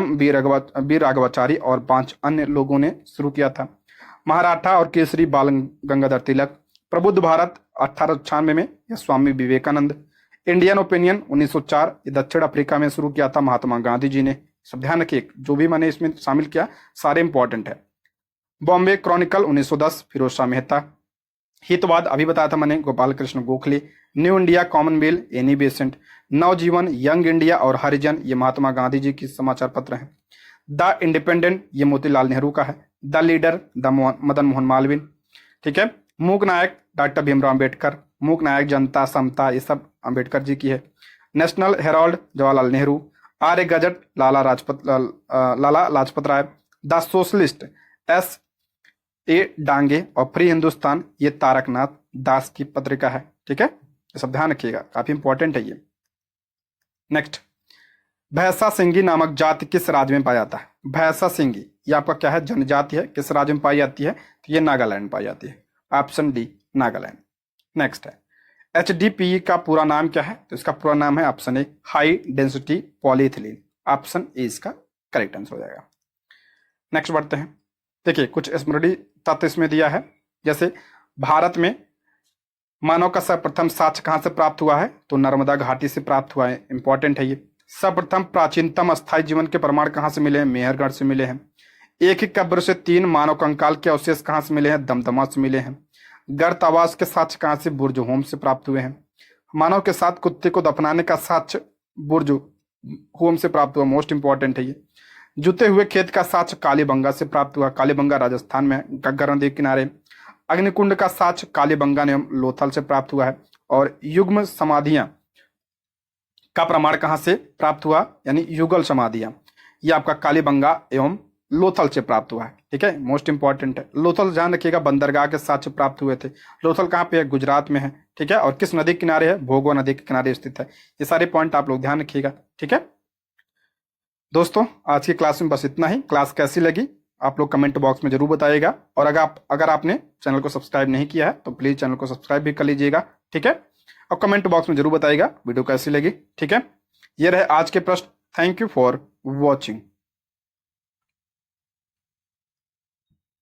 बी राघवाचारी और 5 अन्य लोगों ने शुरू किया था। मराठा और केसरी बाल गंगाधर तिलक। प्रबुद्ध भारत 1896 में यह स्वामी विवेकानंद। इंडियन ओपिनियन 1904 ये दक्षिण अफ्रीका में शुरू किया था महात्मा गांधी जी ने। सब ध्यान रखिए, जो भी मैंने इसमें शामिल किया सारे इंपॉर्टेंट है। Bombay Chronicle 1910 Firoz Shah Mehta. हितवाद अभी बताया था मैंने Gopal Krishna Gokhale. New India Commonwealth Annie Besant. Navajivan Young India और हरिजन ये महात्मा गांधी जी की समाचार पत्र हैं। द इंडिपेंडेंट ये मोतीलाल नेहरू का है। The leader the Madan Mohan Malviya, ठीक है। मूक नायक डॉक्टर भीमराव अम्बेडकर। मूक नायक जनता समता, ये सब अंबेडकर जी की है। National Herald Jawaharlal Nehru. Arya Gazette Lala Lajpat Rai. The Socialist S A Dange. और फ्री हिंदुस्तान ये तारकनाथ दास की पत्रिका है। ठीक है, ये सब ध्यान रखिएगा, काफी इंपॉर्टेंट है ये। नेक्स्ट, भैंसा सिंगी नामक जाति किस राज्य में पाया जाता है? भैंसा सिंगी ये आपका क्या है? जनजाति है। किस राज्य में पाई जाती है? तो ये नागालैंड में पाई जाती है। Option D Nagaland. नेक्स्ट है, HDPE का पूरा नाम क्या है? तो इसका पूरा नाम है option A high density polyethylene. Option A इसका करेक्ट आंसर हो जाएगा। नेक्स्ट बढ़ते हैं। देखिए कुछ स्मृति तथ्य इसमें दिया है, जैसे भारत में मानव का सर्वप्रथम साक्ष्य कहां से प्राप्त हुआ है? तो नर्मदा घाटी से प्राप्त हुआ है। इंपॉर्टेंट है ये। सर्वप्रथम प्राचीनतम अस्थायी जीवन के प्रमाण कहां से मिले हैं? मेहरगढ़ से मिले हैं। एक ही कब्र से 3 मानव कंकाल के अवशेष कहां से मिले हैं? दमदमा से मिले हैं। गर्त आवास के साक्ष्य कहां से? बुर्ज होम से प्राप्त हुए हैं। मानव के साथ कुत्ते को दफनाने का साक्ष्य बुर्ज होम से प्राप्त हुआ। मोस्ट इंपॉर्टेंट है ये। जुते हुए खेत का साक्ष्य कालीबंगा से प्राप्त हुआ। कालीबंगा राजस्थान में, घग्गर नदी के किनारे। अग्निकुंड का साक्ष्य कालीबंगा एवं लोथल से प्राप्त हुआ है। और युग्म समाधियां का प्रमाण कहां से प्राप्त हुआ? यानी युगल समाधियां, ये आपका कालीबंगा एवं लोथल से प्राप्त हुआ है। ठीक है, मोस्ट इंपॉर्टेंट है। लोथल ध्यान रखिएगा, बंदरगाह के साक्ष्य प्राप्त हुए थे। लोथल कहाँ पे है? गुजरात में है। ठीक है, और किस नदी के किनारे है? भोगवा नदी के किनारे स्थित है। ये सारे पॉइंट आप लोग ध्यान रखिएगा। ठीक है दोस्तों, आज की क्लास में बस इतना ही। क्लास कैसी लगी आप लोग कमेंट बॉक्स में जरूर बताइएगा। और अगर आपने चैनल को सब्सक्राइब नहीं किया है तो प्लीज चैनल को सब्सक्राइब भी कर लीजिएगा। ठीक है, और कमेंट बॉक्स में जरूर बताइएगा वीडियो कैसी लगी। ठीक है, ये रहे आज के प्रश्न। Thank you for watching.